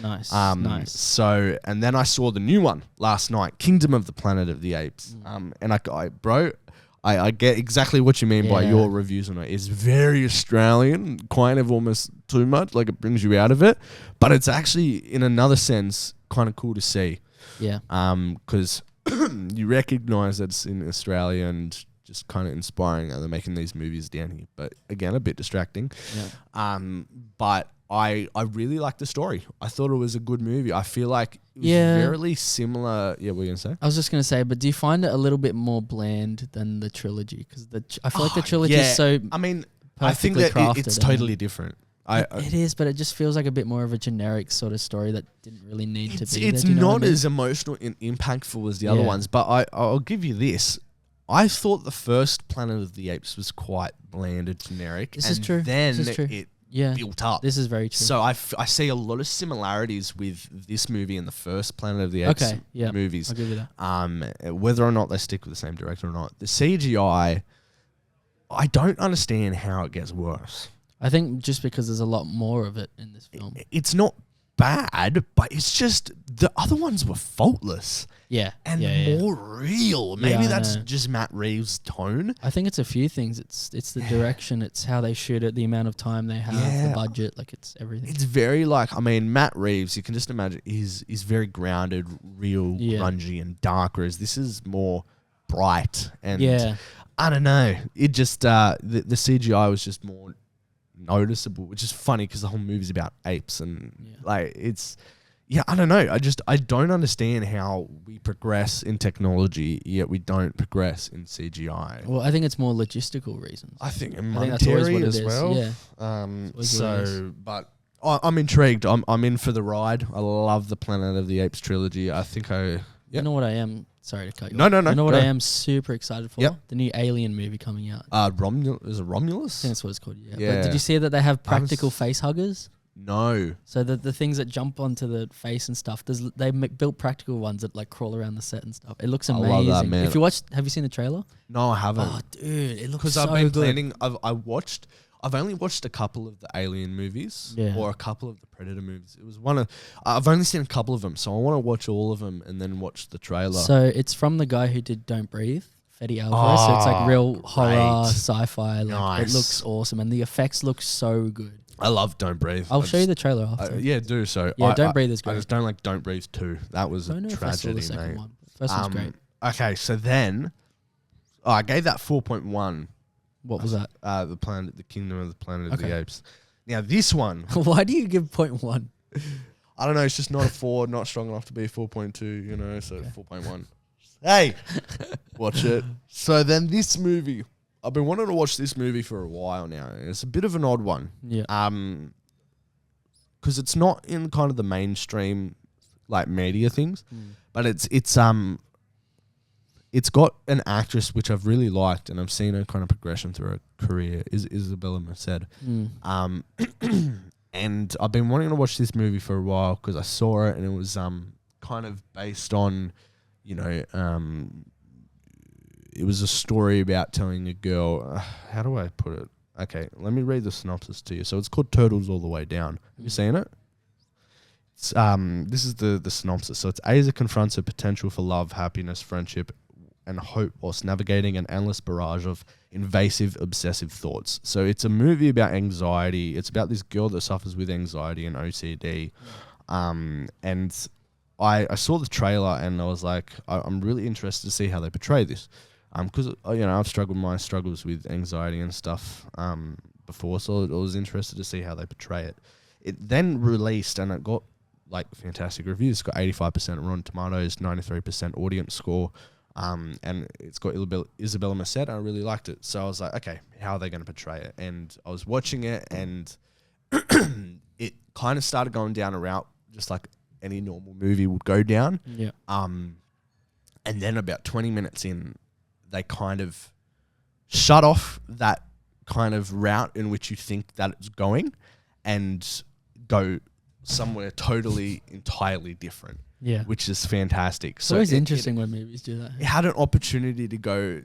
Nice. Nice. So, and then I saw the new one last night, Kingdom of the Planet of the Apes. And I get exactly what you mean by your reviews on it. It's very Australian, kind of almost too much, like it brings you out of it. But it's actually, in another sense, kind of cool to see. Yeah. Because you recognise that it's in Australia and just kind of inspiring that they're making these movies down here. But again, a bit distracting. Yeah. But I really liked the story. I thought it was a good movie. I feel like it was very similar. Yeah, what were you going to say? I was just going to say, but do you find it a little bit more bland than the trilogy? Because I feel like the trilogy is so I think that it's totally different. It is, but it just feels like a bit more of a generic sort of story that didn't really need to be. It's not as emotional and impactful as the other ones, but I'll give you this. I thought the first Planet of the Apes was quite bland and generic. This is true. Then it built up. This is very true. So I see a lot of similarities with this movie and the first Planet of the Apes movies. I'll give you that. Whether or not they stick with the same director or not. The CGI, I don't understand how it gets worse. I think just because there's a lot more of it in this film. It's not bad, but it's just the other ones were faultless. Yeah. And more real. Maybe that's just Matt Reeves' tone. I think it's a few things. It's the direction, it's how they shoot it, the amount of time they have, the budget, like it's everything. It's very Matt Reeves, you can just imagine, is very grounded, real, grungy and dark, whereas this is more bright and I don't know. It just the CGI was just more noticeable, which is funny because the whole movie's about apes and I don't know. I don't understand how we progress in technology yet we don't progress in CGI. Well, I think it's more logistical reasons. I think monetary as well. Yeah. But I'm intrigued. I'm in for the ride. I love the Planet of the Apes trilogy. I think You know what I am? Sorry to cut you off. No. You know what I am super excited for? Yep. The new Alien movie coming out. Is it Romulus? I think that's what it's called, yeah. But did you see that they have practical face huggers? No. So the things that jump onto the face and stuff, they built practical ones that like crawl around the set and stuff. It looks amazing. I love that, man. Have you seen the trailer? No, I haven't. Oh, dude, it looks so good. Because I've been planning, I've only watched a couple of the Alien movies or a couple of the Predator movies. It was I've only seen a couple of them, so I want to watch all of them and then watch the trailer. So it's from the guy who did Don't Breathe, Fede Alvarez. So it's like real horror, sci-fi. Like, nice. It looks awesome and the effects look so good. I love Don't Breathe. I'll show you the trailer after. Yeah, do so. Yeah, Don't Breathe is great. I just don't like Don't Breathe 2. That was I don't a know if I saw the tragedy, second mate. one. First one's great. Okay, so then I gave that 4.1. What was that? The Kingdom of the Planet of Okay. the Apes. Now this one, Why do you give 0.1? I don't know. It's just not a 4, not strong enough to be a 4.2. You know, so 4.1. Hey, watch it. So then this movie, I've been wanting to watch this movie for a while now. It's a bit of an odd one. Yeah. Because it's not in kind of the mainstream like media things, but it's got an actress which I've really liked, and I've seen her kind of progression through her career. Is Isabella Merced. And I've been wanting to watch this movie for a while because I saw it and it was kind of based on, you know, it was a story about telling a girl, how do I put it? Okay, let me read the synopsis to you. So it's called Turtles All the Way Down. Have you seen it? It's, this is the synopsis. So it's Asa confronts her potential for love, happiness, friendship, and hope whilst navigating an endless barrage of invasive, obsessive thoughts. So it's a movie about anxiety. It's about this girl that suffers with anxiety and OCD. And I saw the trailer and I was like, I'm really interested to see how they portray this. Because, you know, I've struggled my struggles with anxiety and stuff before, so I was interested to see how they portray it. It then released and it got, like, fantastic reviews. It's got 85% Rotten Tomatoes, 93% audience score, and it's got Isabella Merced. I really liked it. So I was like, okay, how are they going to portray it? And I was watching it and it kind of started going down a route just like any normal movie would go down. Yeah. And then about 20 minutes in, they kind of shut off that kind of route in which you think that it's going and go somewhere totally, entirely different. Yeah. Which is fantastic. It's always interesting when movies do that. It had an opportunity to go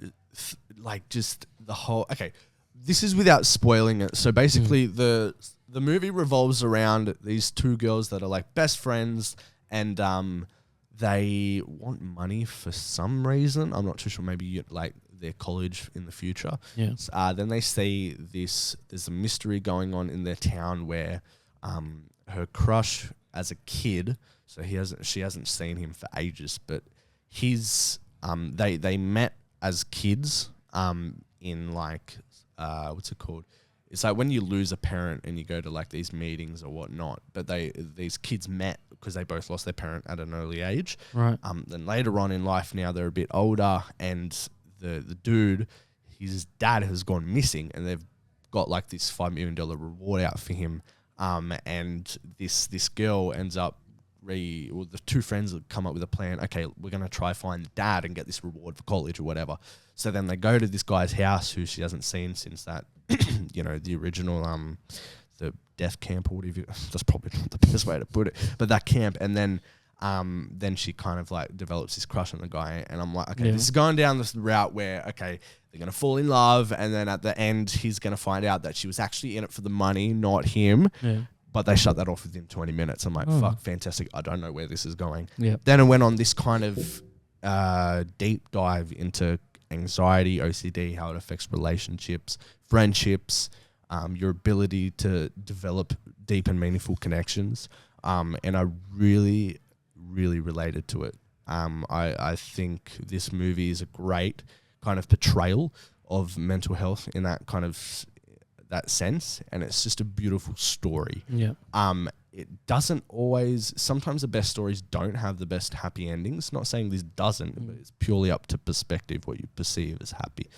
like just the whole... Okay, this is without spoiling it. So basically the movie revolves around these two girls that are like best friends and they want money for some reason. I'm not too sure. Maybe like their college in the future. Yeah. Then they see this. There's a mystery going on in their town where her crush as a kid. So she hasn't seen him for ages. But they met as kids in like what's it called? It's like when you lose a parent and you go to like these meetings or whatnot, but these kids met because they both lost their parent at an early age. Right. Then later on in life, now they're a bit older, and the dude, his dad has gone missing, and they've got like this $5 million reward out for him. And this girl ends up the two friends have come up with a plan. Okay, we're gonna try find the dad and get this reward for college or whatever. So then they go to this guy's house who she hasn't seen since that, you know, the original the death camp or whatever. That's probably not the best way to put it, but that camp. And then she kind of like develops this crush on the guy, and I'm like, okay, this is going down this route where they're gonna fall in love, and then at the end he's gonna find out that she was actually in it for the money, not him. Yeah. But they shut that off within 20 minutes. I'm like, fuck, fantastic. I don't know where this is going. Yeah. Then it went on this kind of deep dive into anxiety, OCD, how it affects relationships, friendships, your ability to develop deep and meaningful connections. And I really, really related to it. I think this movie is a great kind of portrayal of mental health in that kind of that sense, and it's just a beautiful story. Yeah. It doesn't always... Sometimes the best stories don't have the best happy endings. Not saying this doesn't, but it's purely up to perspective, what you perceive as happy.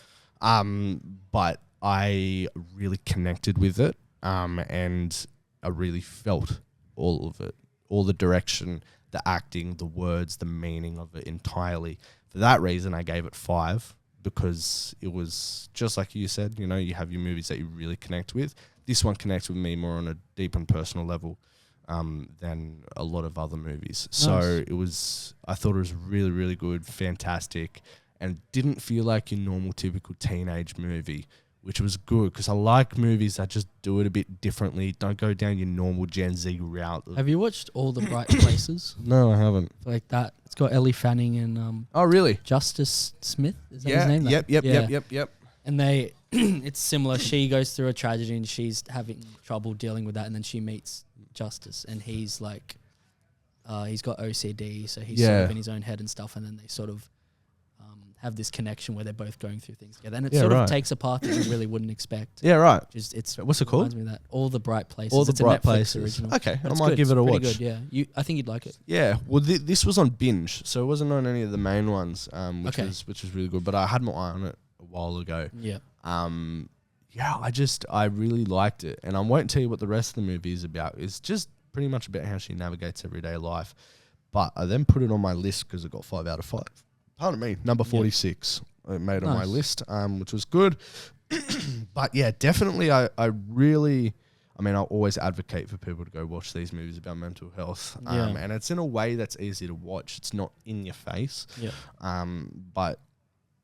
But I really connected with it, and I really felt all of it. All the direction, the acting, the words, the meaning of it entirely. For that reason, I gave it 5. Because it was just like you said, you know, you have your movies that you really connect with. This one connects with me more on a deep and personal level than a lot of other movies. Nice. So I thought it was really, really good, fantastic, and didn't feel like your normal, typical teenage movie, which was good because I like movies that just do it a bit differently. Don't go down your normal Gen Z route. Have you watched All the Bright Places? No, I haven't. Like that. It's got Ellie Fanning and oh, really? Justice Smith. Is that his name? Yep. And it's similar. She goes through a tragedy and she's having trouble dealing with that, and then she meets Justice, and he's like, he's got OCD, so he's sort of in his own head and stuff, and then they sort of have this connection where they're both going through things together, and it sort of takes a path that you really wouldn't expect. Yeah, right. It's what's it called? Reminds me of that. All the Bright Places. All the it's Bright a Netflix Places. Original. Okay, But I might give it a watch. Good, yeah. I think you'd like it. Yeah. Well, this was on Binge, so it wasn't on any of the main ones, which was really good. But I had my eye on it a while ago. Yeah. I really liked it, and I won't tell you what the rest of the movie is about. It's just pretty much about how she navigates everyday life. But I then put it on my list because it got 5 out of 5. Pardon me, number 46. It made on my list, which was good. But yeah, definitely, I always advocate for people to go watch these movies about mental health. And it's in a way that's easy to watch. It's not in your face. Yeah. But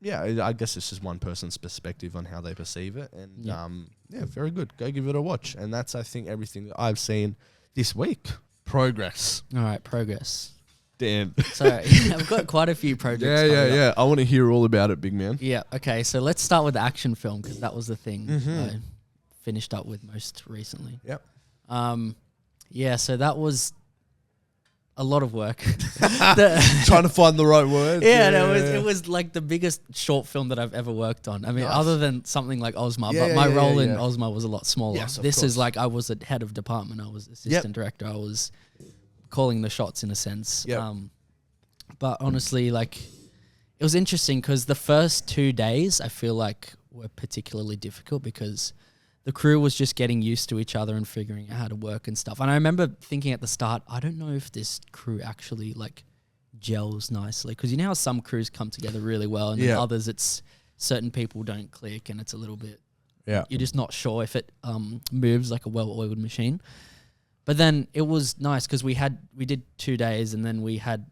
yeah, I guess it's just one person's perspective on how they perceive it. And very good. Go give it a watch. And that's, I think, everything that I've seen this week. Progress. All right, progress. Dan. So I've got quite a few projects. Yeah. I want to hear all about it, big man. Yeah. Okay. So let's start with the action film because that was the thing I finished up with most recently. Yep. Yeah. So that was a lot of work. Trying to find the right words. Yeah. No, it was like the biggest short film that I've ever worked on. I mean, other than something like Ozma, but my role in Ozma was a lot smaller. Yes, this is like I was a head of department. I was assistant director. I was calling the shots in a sense. Yep. But honestly, like it was interesting because the first 2 days I feel like were particularly difficult because the crew was just getting used to each other and figuring out how to work and stuff. And I remember thinking at the start, I don't know if this crew actually like gels nicely because you know how some crews come together really well and then others it's certain people don't click and it's a little bit you're just not sure if it moves like a well-oiled machine. But then it was nice because we did 2 days and then we had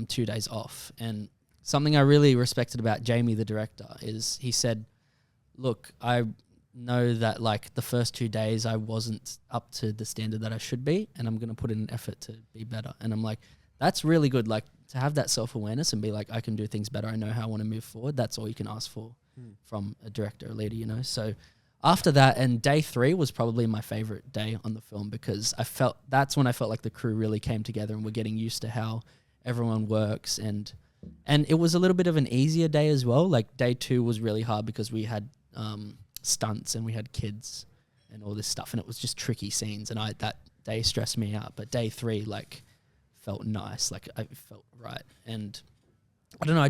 2 days off. And something I really respected about Jamie, the director, is he said, look, I know that like the first 2 days I wasn't up to the standard that I should be and I'm going to put in an effort to be better. And I'm like, that's really good. Like to have that self-awareness and be like, I can do things better. I know how I want to move forward. That's all you can ask for from a director or leader, you know? So after that, and day 3 was probably my favorite day on the film because that's when I felt like the crew really came together and we're getting used to how everyone works. And it was a little bit of an easier day as well. Like day 2 was really hard because we had stunts and we had kids and all this stuff. And it was just tricky scenes. And that day stressed me out. But day 3, like, felt nice. Like, I felt right. And I don't know,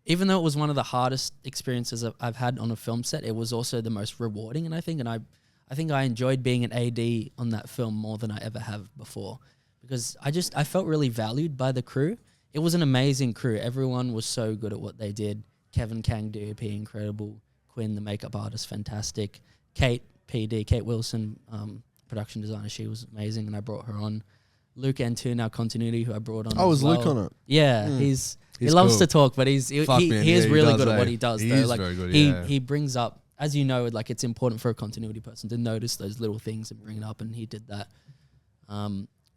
even though it was one of the hardest experiences I've had on a film set, it was also the most rewarding. And I think I enjoyed being an AD on that film more than I ever have before because I felt really valued by the crew. It was an amazing crew. Everyone was so good at what they did. Kevin Kang, DOP, incredible. Quinn, the makeup artist, fantastic. Kate, PD, Kate Wilson, production designer, she was amazing and I brought her on. Luke Antoon, our continuity, who I brought on. Oh, was Luke on it? Yeah, he loves cool. to talk, but he is really good at what he does. He though. is Like very good, he brings up, as you know, like it's important for a continuity person to notice those little things and bring it up, and he did that.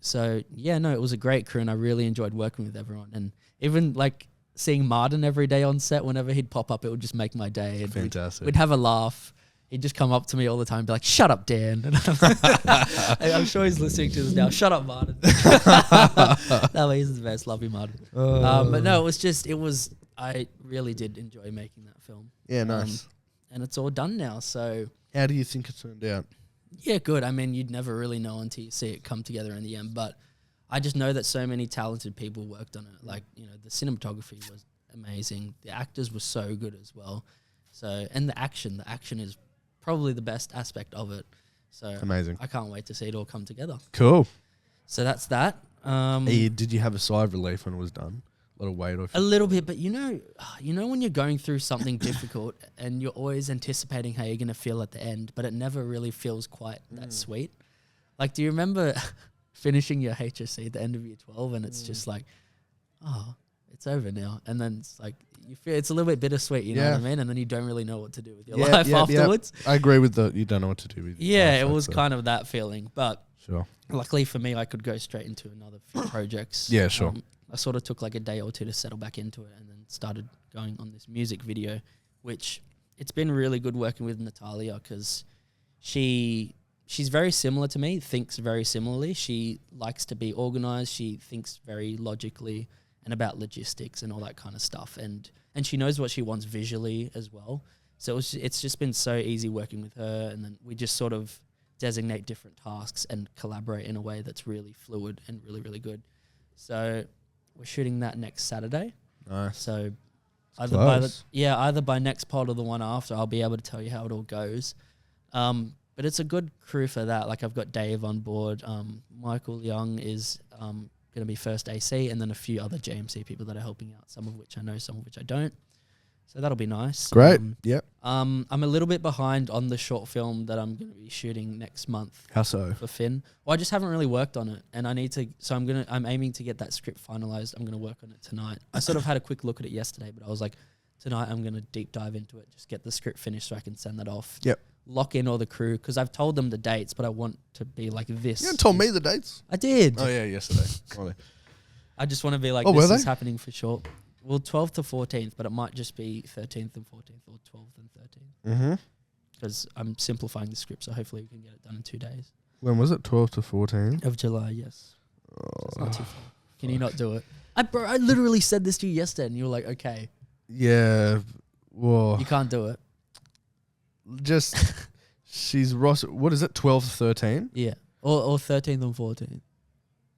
So yeah, no, it was a great crew, and I really enjoyed working with everyone, and even like seeing Martin every day on set. Whenever he'd pop up, it would just make my day. And fantastic. We'd have a laugh. He'd just come up to me all the time and be like, shut up, Dan. And I'm sure he's listening to this now. Shut up, Martin. No, he's the best. Love you, Martin. But no, I really did enjoy making that film. Yeah, nice. And it's all done now. So how do you think it turned out? Yeah, good. I mean, you'd never really know until you see it come together in the end. But I just know that so many talented people worked on it. Like, you know, the cinematography was amazing. The actors were so good as well. So, and the action is probably the best aspect of it. So amazing. I can't wait to see it all come together. Cool. So that's that. Did you have a sigh of relief when it was done? A lot of weight off. A little bit, but you know when you're going through something difficult and you're always anticipating how you're going to feel at the end, but it never really feels quite that sweet. Like, do you remember finishing your HSC at the end of year 12 and it's just like, oh, it's over now. And then it's like, you feel it's a little bit bittersweet, you know what I mean? And then you don't really know what to do with your life afterwards. I agree with that. You don't know what to do with Yeah, it was kind of that feeling. But sure. Luckily for me, I could go straight into another few projects. Yeah, sure. I sort of took like a day or two to settle back into it and then started going on this music video, which it's been really good working with Natalia because she's very similar to me, thinks very similarly. She likes to be organized. She thinks very logically and about logistics and all that kind of stuff. And she knows what she wants visually as well. So it's just been so easy working with her. And then we just sort of designate different tasks and collaborate in a way that's really fluid and really, really good. So we're shooting that next Saturday. Nice. So either by next pod or the one after, I'll be able to tell you how it all goes. But it's a good crew for that. Like I've got Dave on board. Michael Young is going to be first AC, and then a few other JMC people that are helping out, some of which I know, some of which I don't. So that'll be nice. Great. Yep. I'm a little bit behind on the short film that I'm going to be shooting next month. How so? For Finn. Well, I just haven't really worked on it, and I need to. So I'm aiming to get that script finalized. I'm going to work on it tonight. I sort of had a quick look at it yesterday, but I was like, tonight I'm going to deep dive into it, just get the script finished so I can send that off. Yep. Lock in all the crew, because I've told them the dates, but I want to be like this. You haven't told me the dates. I did. Oh yeah, yesterday. I just want to be like, were this they? is happening for sure. Well, 12th to 14th, but it might just be 13th and 14th or 12th and 13th. Mm-hmm. Because I'm simplifying the script, so hopefully we can get it done in 2 days. When was it? 12 to 14? Of July, yes. So it's not too far. Can you not do it? I literally said this to you yesterday, and you were like, okay. Yeah. Well, You can't do it. just she's Ross. What is it? 12 to 13? Yeah. Or 13th and 14th.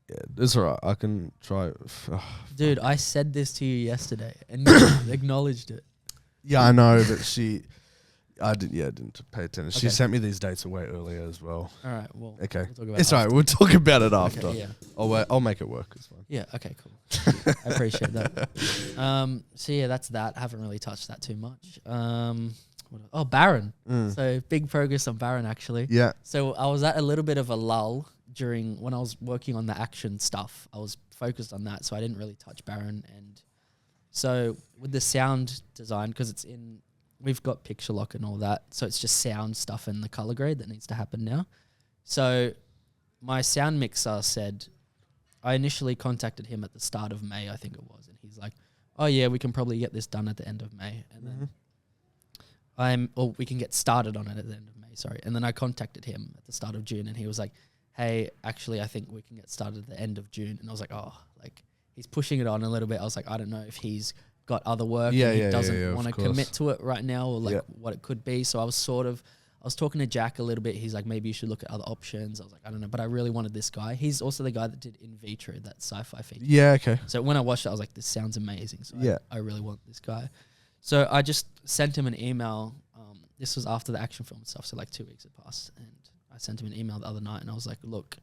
Yeah, it's alright. I can try. Dude, I said this to you yesterday, and you acknowledged it. Yeah, I know, but I didn't pay attention. She Okay. sent me these dates way earlier as well. All right, well. Okay. We'll talk about It's it alright. We'll talk about it after. Okay, yeah. I'll make it work. It's fine. Yeah, okay, cool. I appreciate that. So yeah, that's that. I haven't really touched that too much. Baron. So big progress on Baron actually. Yeah. So I was at a little bit of a lull when I was working on the action stuff. I was focused on that, so I didn't really touch Baron. And so with the sound design, because we've got picture lock and all that, so it's just sound stuff and the color grade that needs to happen now. So my sound mixer said, I initially contacted him at the start of May, I think it was, and he's like, oh yeah, we can probably get this done at the end of May. And then we can get started on it at the end of May, sorry. And then I contacted him at the start of June, and he was like, hey, actually, I think we can get started at the end of June. And I was like, oh, like he's pushing it on a little bit. I was like, I don't know if he's got other work and he doesn't want to commit to it right now, or like what it could be. So I was talking to Jack a little bit. He's like, maybe you should look at other options. I was like, I don't know, but I really wanted this guy. He's also the guy that did In Vitro, that sci-fi feature. Yeah, okay. So when I watched it, I was like, this sounds amazing. So yeah. I really want this guy. So I just sent him an email. This was after the action film and stuff, so like 2 weeks had passed, and I sent him an email the other night, and I was like, look,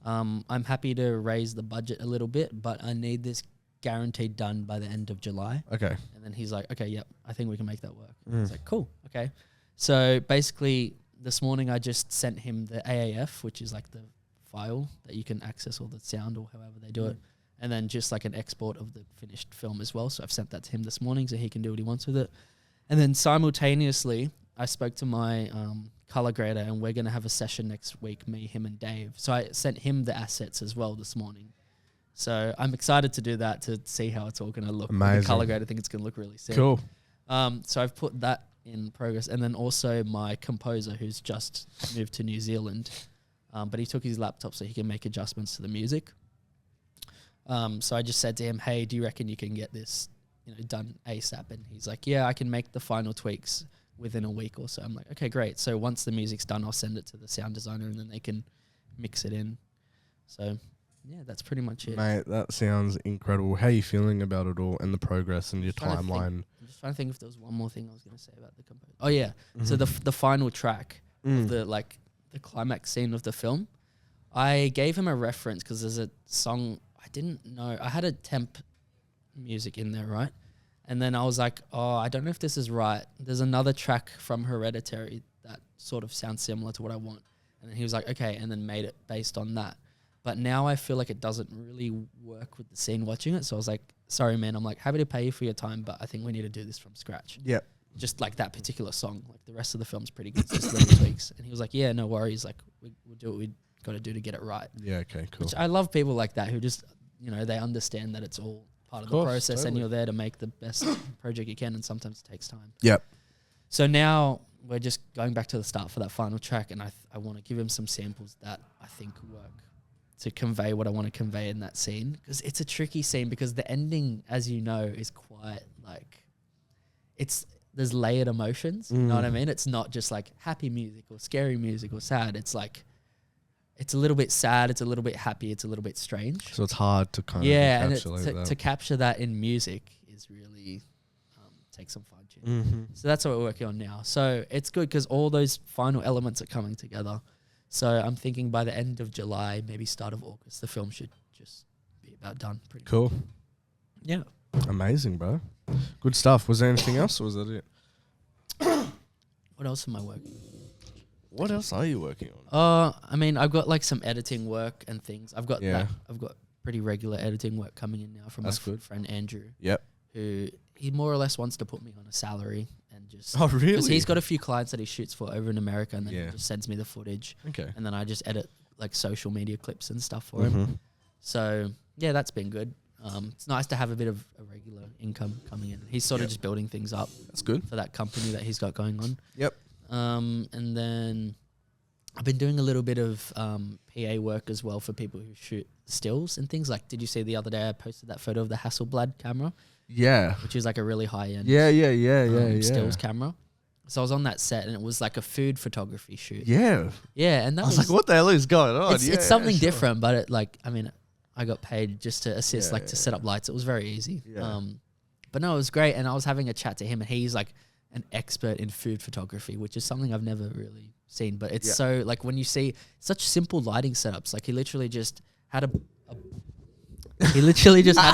I'm happy to raise the budget a little bit, but I need this guaranteed done by the end of July. Okay. And then he's like, okay, yep, I think we can make that work. I was like, cool, okay. So basically, this morning I just sent him the AAF, which is like the file that you can access all the sound or however they do it, and then just like an export of the finished film as well. So I've sent that to him this morning so he can do what he wants with it. And then simultaneously, I spoke to my color grader, and we're going to have a session next week, me, him, and Dave. So I sent him the assets as well this morning. So I'm excited to do that, to see how it's all going to look. Amazing. With the color grade, I think it's going to look really sick. Cool. So I've put that in progress. And then also my composer, who's just moved to New Zealand, but he took his laptop so he can make adjustments to the music. So I just said to him, hey, do you reckon you can get this done ASAP? And he's like, yeah, I can make the final tweaks within a week or so. I'm like, okay, great. So once the music's done, I'll send it to the sound designer, and then they can mix it in. So yeah, that's pretty much it. Mate, that sounds incredible. How are you feeling about it all and the progress and your timeline? I'm just trying to think if there was one more thing I was going to say about the composer. Oh yeah. So the final track of the climax scene of the film, I gave him a reference because there's a song I didn't know. I had a temp music in there, right? And then I was like, oh, I don't know if this is right. There's another track from Hereditary that sort of sounds similar to what I want. And then he was like, okay, and then made it based on that. But now I feel like it doesn't really work with the scene watching it. So I was like, sorry, man. I'm like, happy to pay you for your time, but I think we need to do this from scratch. Yeah. Just like that particular song. Like the rest of the film's pretty good. Just little tweaks. And he was like, yeah, no worries. Like we'll do what we got to do to get it right. Yeah, okay, cool. Which I love people like that who just, they understand that it's all part of the process, and you're there to make the best project you can, and sometimes it takes time. Yep. So now we're just going back to the start for that final track, and I want to give him some samples that I think work to convey what I want to convey in that scene, because it's a tricky scene, because the ending, as you know, is quite like, there's layered emotions. You know what I mean? It's not just like happy music or scary music or sad. It's like, it's a little bit sad, it's a little bit happy, it's a little bit strange. So it's hard to kind of encapsulate and to capture that in music is really takes some fine tuning. Mm-hmm. So that's what we're working on now. So it's good because all those final elements are coming together. So I'm thinking by the end of July, maybe start of August, the film should just be about done. Pretty Cool. much. Yeah. Amazing, bro. Good stuff. Was there anything else, or was that it? What else am I working on? What else are you working on? I mean, I've got like some editing work and things. I've got Yeah. I've got pretty regular editing work coming in now from That's my good. friend Andrew. Yep. Who he more or less wants to put me on a salary and just. Oh, really? Because he's got a few clients that he shoots for over in America, and then Yeah. he just sends me the footage, Okay. and then I just edit like social media clips and stuff for Mm-hmm. him. So yeah, that's been good. It's nice to have a bit of a regular income coming in. He's sort of just building things up That's good. for that company that he's got going on. Yep. And then I've been doing a little bit of PA work as well for people who shoot stills and things. Like, did you see the other day I posted that photo of the Hasselblad camera, Yeah. which is like a really high end Yeah. stills camera. So I was on that set, and it was like a food photography shoot. Yeah. Yeah, and that I was like, what the hell is going on? it's something different, but it like, I mean, I got paid just to assist, to set up lights. It was very easy. Yeah. But no, it was great. And I was having a chat to him, and he's like an expert in food photography, which is something I've never really seen. But it's so like when you see such simple lighting setups, like he literally just had a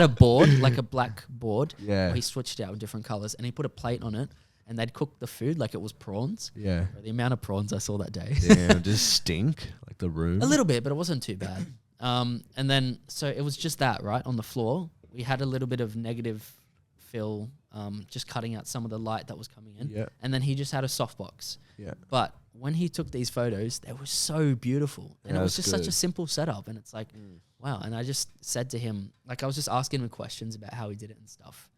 board, like a black board. Yeah. Where he switched out with different colors, and he put a plate on it, and they'd cook the food like it was prawns. Yeah. The amount of prawns I saw that day. Damn, does it stink? Like the room? A little bit, but it wasn't too bad. And then, so it was just that, right, on the floor. We had a little bit of negative fill, just cutting out some of the light that was coming in. Yeah. And then he just had a softbox. Yeah. But when he took these photos, they were so beautiful. And it was that's just such a good. simple setup. And it's like, wow. And I just said to him, like, I was just asking him questions about how he did it and stuff.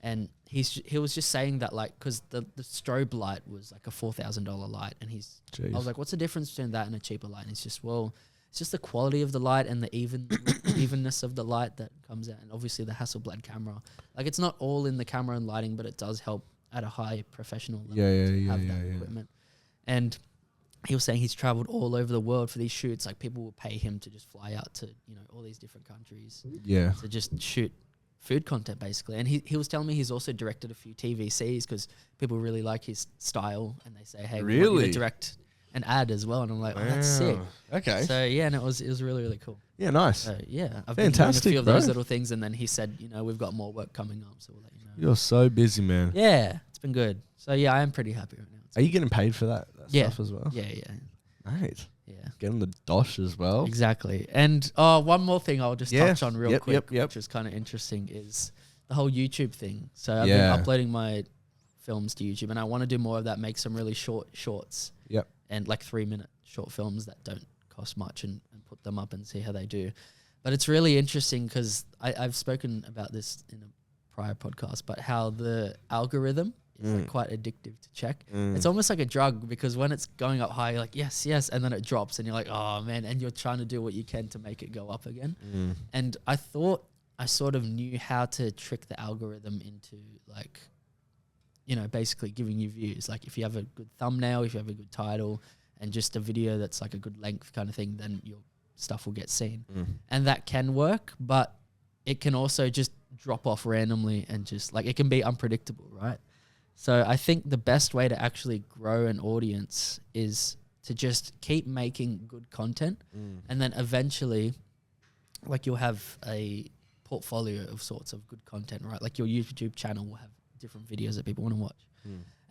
And he was just saying that, like, because the strobe light was like a $4,000 light. And I was like, what's the difference between that and a cheaper light? And he's just, well, it's just the quality of the light and the evenness of the light that comes out. And obviously the Hasselblad camera. Like, it's not all in the camera and lighting, but it does help at a high professional level to have that equipment. And he was saying he's traveled all over the world for these shoots. Like, people will pay him to just fly out to, all these different countries to just shoot food content, basically. And he was telling me he's also directed a few TVCs because people really like his style, and they say, hey, we want you to direct an ad as well. And I'm like, oh, that's sick. Okay. So yeah, and it was really, really cool. Yeah, nice. So yeah, I've Fantastic, been doing a few of bro. those little things, and then he said, we've got more work coming up, so we'll let you know. You're so busy, man. Yeah, it's been good. So yeah, I am pretty happy right now. Are you getting paid for that stuff as well? Yeah. Nice. Yeah. Getting the dosh as well. Exactly. And one more thing I'll just touch on real quick, Yep. which is kind of interesting, is the whole YouTube thing. So I've been Yeah. uploading my films to YouTube, and I want to do more of that, make some really short shorts. Yep. And like 3-minute short films that don't cost much, and put them up and see how they do. But it's really interesting because I've spoken about this in a prior podcast, but how the algorithm is like quite addictive to check. It's almost like a drug, because when it's going up high, you're like, yes, and then it drops, and you're like, oh man, and you're trying to do what you can to make it go up again. And I thought I sort of knew how to trick the algorithm into, like, basically giving you views. Like, if you have a good thumbnail, if you have a good title, and just a video that's like a good length kind of thing, then your stuff will get seen. And that can work, but it can also just drop off randomly, and just like, it can be unpredictable, right? So I think the best way to actually grow an audience is to just keep making good content, and then eventually, like, you'll have a portfolio of sorts of good content, right? Like, your YouTube channel will have different videos that people want to watch.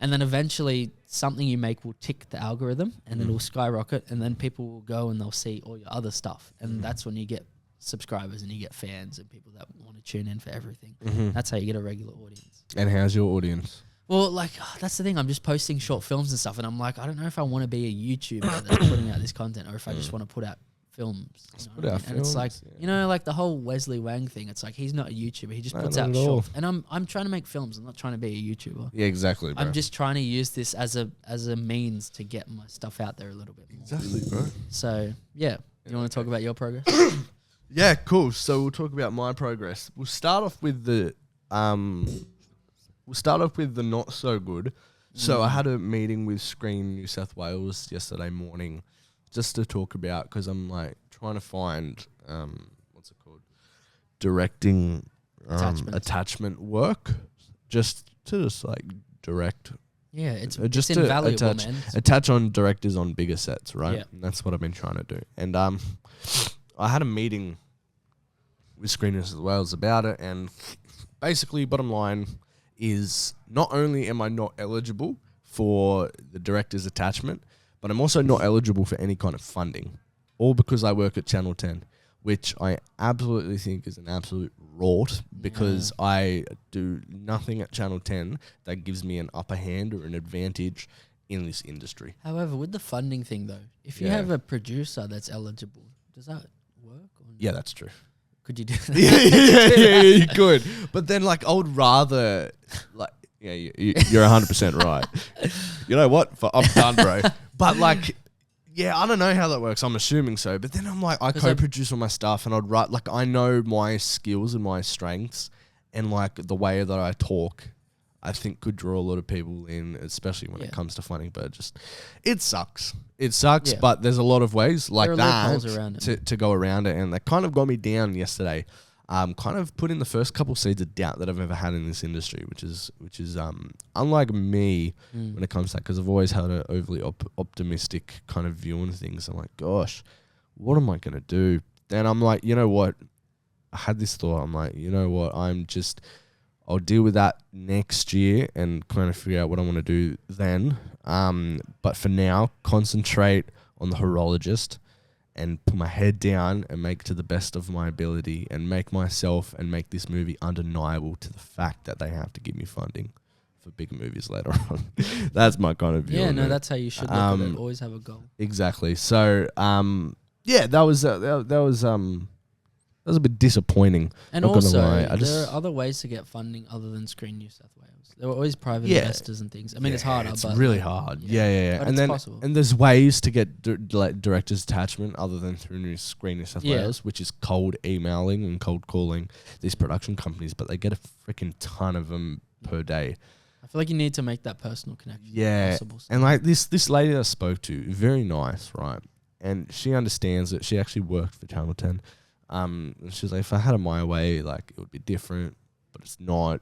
And then eventually something you make will tick the algorithm, and it'll skyrocket, and then people will go and they'll see all your other stuff. And that's when you get subscribers, and you get fans and people that want to tune in for everything. That's how you get a regular audience. And how's your audience? Well, like, that's the thing. I'm just posting short films and stuff, and I'm like, I don't know if I want to be a YouTuber that's putting out this content, or if I just want to put out films. Let's You know put what I out mean? And it's like, films, you know, like the whole Wesley Wang thing. It's like he's not a YouTuber. He just No, puts not out at all. short. And I'm trying to make films. I'm not trying to be a YouTuber. Yeah, exactly, bro. I'm just trying to use this as a means to get my stuff out there a little bit more. Exactly, bro. So yeah, you want to talk about your progress? Yeah, cool. So we'll talk about my progress. We'll start off with the not so good. So I had a meeting with Screen New South Wales yesterday morning, just to talk about, because I'm like trying to find what's it called, directing attachment work, just to like direct. Yeah, it's Just it's to invaluable, man. attach on directors on bigger sets, right? Yeah. And that's what I've been trying to do. And I had a meeting with Screen New South Wales about it, and basically, bottom line is, not only am I not eligible for the director's attachment, but I'm also not eligible for any kind of funding, all because I work at Channel 10, which I absolutely think is an absolute rort, because I do nothing at Channel 10 that gives me an upper hand or an advantage in this industry. However, with the funding thing though, if you have a producer that's eligible, does that work? Or Yeah, that's true. could you do that? yeah, you could. But then, like, I would rather, like, yeah, you're 100% right. You know what? I'm done, bro. But, like, yeah, I don't know how that works. I'm assuming so. But then I'm like, I co-produce all my stuff, and I'd write, like, I know my skills and my strengths, and, like, the way that I talk, I think could draw a lot of people in, especially when it comes to funding. But it sucks. It sucks, but there's a lot of ways like that to go around it. And that kind of got me down yesterday. Kind of put in the first couple seeds of doubt that I've ever had in this industry, which is unlike me when it comes to that, because I've always had an overly optimistic kind of view on things. I'm like, gosh, what am I going to do? Then I'm like, you know what? I had this thought. I'm like, you know what? I'll deal with that next year and kind of figure out what I want to do then. But for now, concentrate on the horologist and put my head down and make to the best of my ability and make myself and make this movie undeniable to the fact that they have to give me funding for bigger movies later on. That's my kind of view. Yeah, no, that's how you should look at it. Always have a goal. Exactly. So, yeah, that was a bit disappointing. And also, there are other ways to get funding other than Screen New South Wales. There are always private investors and things. I mean, it's harder. It's but really hard. Yeah. But And it's possible. And there's ways to get director's attachment other than through Screen New South Wales, which is cold emailing and cold calling these production companies, but they get a freaking ton of them per day. I feel like you need to make that personal connection. Yeah. And like this lady that I spoke to, very nice, right? And she understands that she actually worked for Channel 10. And she's like, if I had it my way, like, it would be different, but it's not.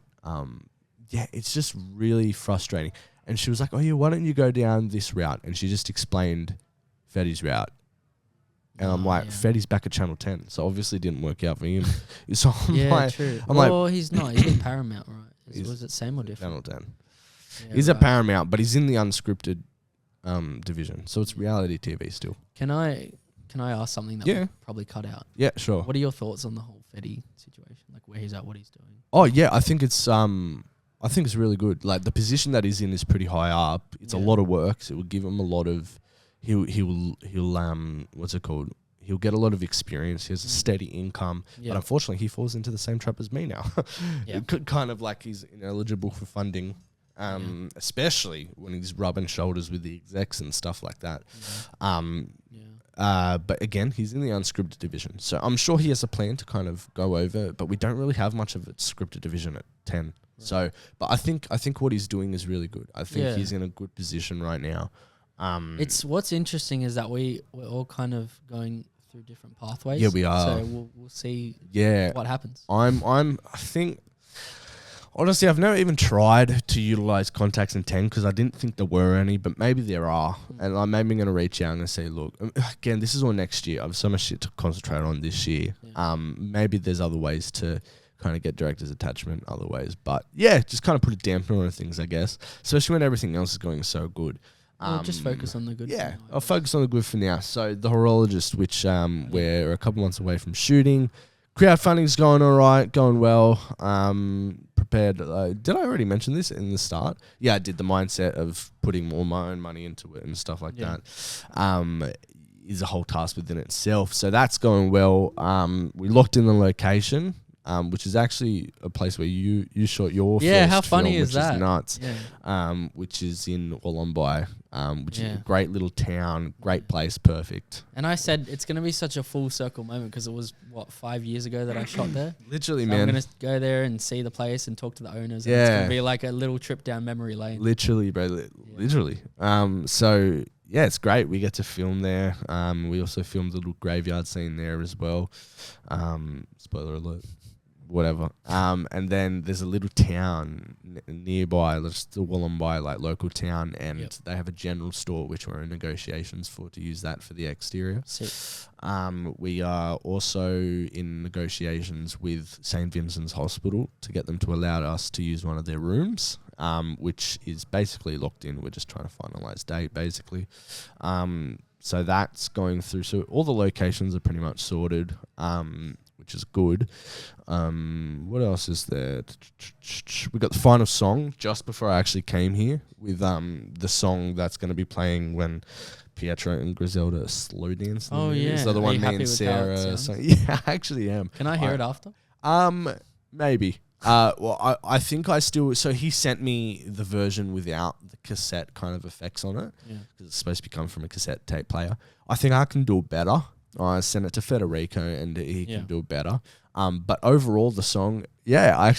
Yeah, it's just really frustrating. And she was like, oh yeah, why don't you go down this route? And she just explained Fetty's route. And I'm like, Fetty's back at Channel 10, so obviously it didn't work out for him. So I'm true. Well, he's not. He's at Paramount, right? Was it same or different? Channel 10. Yeah, He's at Paramount, but he's in the unscripted division, so it's reality TV still. Can I ask something that we'll probably cut out? Yeah, sure. What are your thoughts on the whole Fetty situation? Like where he's at, what he's doing? Oh yeah, I think it's really good. Like the position that he's in is pretty high up. It's a lot of work, so it will give him a lot of. He'll what's it called? He'll get a lot of experience. He has a steady income, but unfortunately, he falls into the same trap as me now. Kind of like he's ineligible for funding. Especially when he's rubbing shoulders with the execs and stuff like that. But again, he's in the unscripted division, so I'm sure he has a plan to kind of go over. But we don't really have much of a scripted division at 10. Right. So, but I think what he's doing is really good. I think he's in a good position right now. It's what's interesting is that we're all kind of going through different pathways. Yeah, we are. So we'll see. What happens. I think. Honestly, I've never even tried to utilize contacts in 10 because I didn't think there were any, but maybe there are. And I'm maybe going to reach out and say, look, again, this is all next year. I have so much shit to concentrate on this year. Maybe there's other ways to kind of get director's attachment, other ways. But yeah, just kind of put a dampener on things, I guess, especially when everything else is going so good. Just focus on the good. Yeah, I'll focus on the good for now. So the horologist, which we're a couple months away from shooting. Crowdfunding's going all right, going well. Prepared. Did I already mention this in the start? Yeah, I did. The mindset of putting more my own money into it and stuff like that. is a whole task within itself. So that's going well. We locked in the location, which is actually a place where you shot your first how funny film, is which that? is nuts. Yeah. Which is in Wollombi, which is Yeah. a great little town, great place, perfect. And I said it's going to be such a full circle moment because it was, 5 years ago that I shot there? Literally, So man. I'm going to go there and see the place and talk to the owners. And Yeah. it's going to be like a little trip down memory lane. Literally, bro. Literally. So yeah, it's great. We get to film there. We also filmed the little graveyard scene there as well. Spoiler alert. Whatever. And then there's a little town nearby, just the Wollombi, like local town, and they have a general store which we're in negotiations for to use that for the exterior. Sick. We are also in negotiations with St. Vincent's Hospital to get them to allow us to use one of their rooms, which is basically locked in. We're just trying to finalise date, basically. So that's going through. So all the locations are pretty much sorted, which is good. What else is there? We got the final song just before I actually came here with the song that's going to be playing when Pietro and Griselda slow dance. Oh, yeah. So the Are one you me happy and with how it Sarah. sounds? Yeah, I actually am. Can I hear it after? Maybe. Well, I think I still. So he sent me the version without the cassette kind of effects on it because it's supposed to be coming from a cassette tape player. I think I can do it better. I sent it to Federico and he can do it better. But overall, the song, I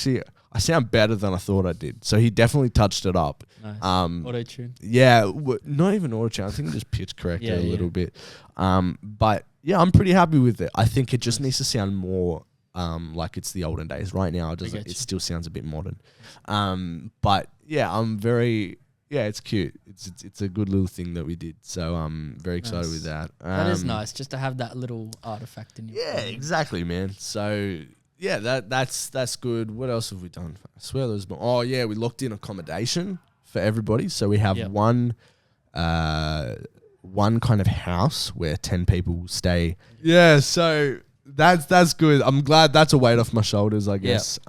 sound better than I thought I did. So he definitely touched it up. Nice. Auto-tune. Yeah, not even auto-tune. I think he just pitch corrected a little bit. But yeah, I'm pretty happy with it. I think it just needs to sound more like it's the olden days. Right now, it still sounds a bit modern. But yeah, I'm very... Yeah, it's cute. It's a good little thing that we did. So I'm very excited with that. That is nice, just to have that little artifact in your Yeah, exactly, man. So yeah, that's good. What else have we done? I swear there was more. Oh yeah, we locked in accommodation for everybody. So we have one kind of house where 10 people will stay. Yeah, so that's good. I'm glad that's a weight off my shoulders, I guess.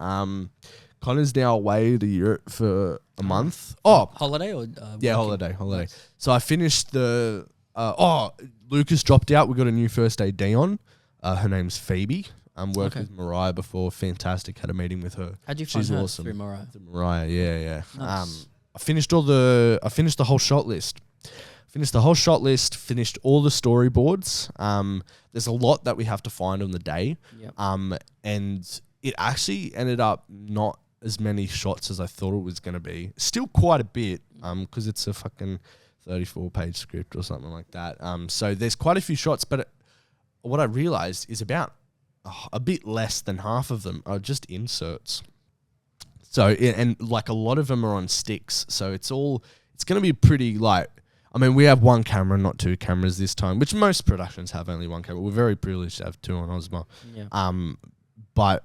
Connor's now away to Europe for a month. Oh, holiday or holiday. Nice. So I finished the. Lucas dropped out. We got a new first AD on. Her name's Phoebe. Worked with Mariah before. Fantastic. Had a meeting with her. How'd you find She's her? awesome. Through Mariah. Mariah, yeah. Nice. I finished the whole shot list. Finished all the storyboards. There's a lot that we have to find on the day. Yep. And it actually ended up not as many shots as I thought it was going to be. Still quite a bit, because it's a fucking 34-page script or something like that. So there's quite a few shots, but what I realized is about a bit less than half of them are just inserts. So, and like a lot of them are on sticks. So it's going to be pretty we have one camera, not two cameras this time, which most productions have only one camera. We're very privileged to have two on Ozma. Yeah. But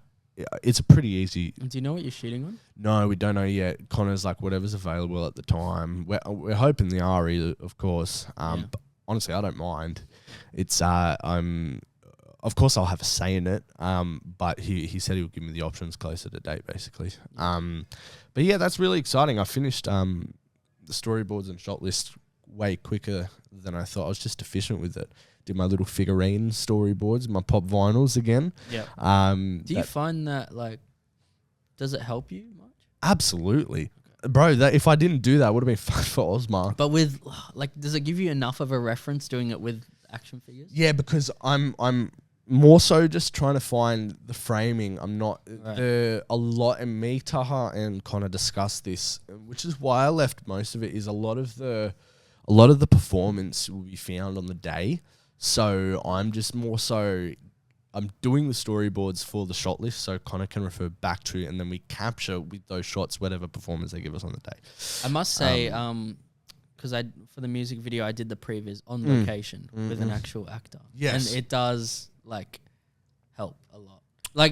it's a pretty easy. Do you know what you're shooting on? No, we don't know yet. Connor's like whatever's available at the time. We're hoping the RE, of course. But honestly, I don't mind. It's of course I'll have a say in it. But he said he'll give me the options closer to date, basically. But yeah, that's really exciting. I finished the storyboards and shot list way quicker than I thought. I was just efficient with it. Did my little figurine storyboards, my pop vinyls again. Yeah. Do you find that does it help you much? Absolutely, bro. That if I didn't do that, would have been fun for Ozma. But with does it give you enough of a reference doing it with action figures? Yeah, because I'm more so just trying to find the framing. I'm not a lot, and me, Taha, and Connor discussed this, which is why I left most of it. Is a lot of the performance will be found on the day. So I'm just more so, I'm doing the storyboards for the shot list so Connor can refer back to, and then we capture with those shots whatever performance they give us on the day. I must say, because for the music video I did the previs on location with an actual actor. Yes. And it does help a lot.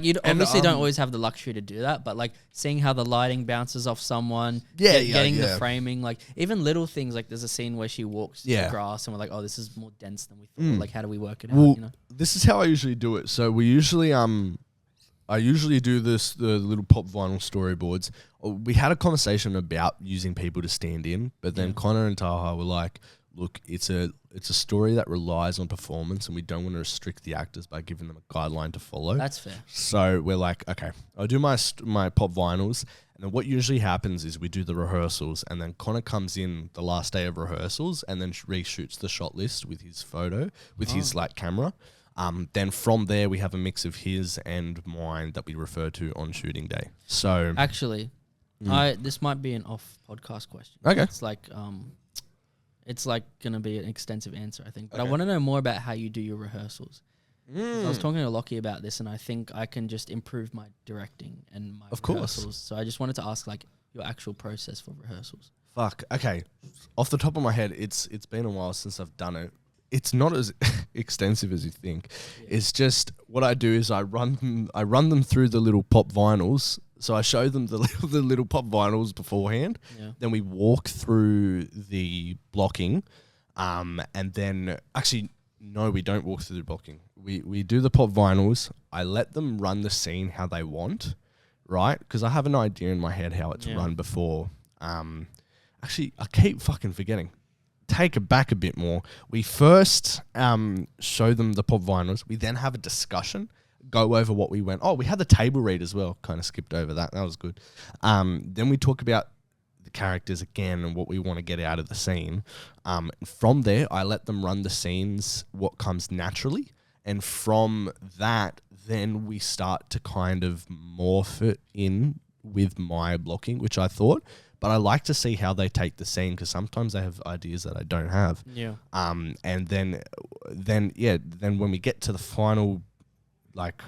You obviously don't always have the luxury to do that, but seeing how the lighting bounces off someone, getting the framing, even little things, there's a scene where she walks the grass and we're like, oh, this is more dense than we thought. How do we work it out? You know? This is how I usually do it. So we usually I usually do the little pop vinyl storyboards. We had a conversation about using people to stand in, but then Connor and Taha were like, look, it's a story that relies on performance, and we don't want to restrict the actors by giving them a guideline to follow. That's fair. So we're like, okay, I'll do my pop vinyls, and then what usually happens is we do the rehearsals, and then Connor comes in the last day of rehearsals, and then reshoots the shot list with his photo, with his like camera. Then from there we have a mix of his and mine that we refer to on shooting day. So Actually, this might be an off podcast question. Okay. It's like gonna be an extensive answer, I think. But I Okay. want to know more about how you do your rehearsals. I was talking to Lockie about this, and I think I can just improve my directing and my Of course. rehearsals. So I just wanted to ask, like, your actual process for rehearsals. Fuck. Okay. Off the top of my head, it's been a while since I've done it. It's not as extensive as you think. Yeah. It's just what I do is I run them through the little pop vinyls. So I show them the little pop vinyls beforehand. Yeah. Then we walk through the blocking, and then actually no, we don't walk through the blocking. We do the pop vinyls. I let them run the scene how they want, right? Because I have an idea in my head how it's run before. Actually, I keep fucking forgetting. Take it back a bit more. We first show them the pop vinyls. We then have a discussion, go over what we went. Oh, we had the table read as well. Kind of skipped over that. That was good. Then we talk about the characters again and what we want to get out of the scene. From there, I let them run the scenes, what comes naturally. And from that, then we start to kind of morph it in with my blocking, which I thought. But I like to see how they take the scene, because sometimes they have ideas that I don't have. Yeah. And then when we get to the final, like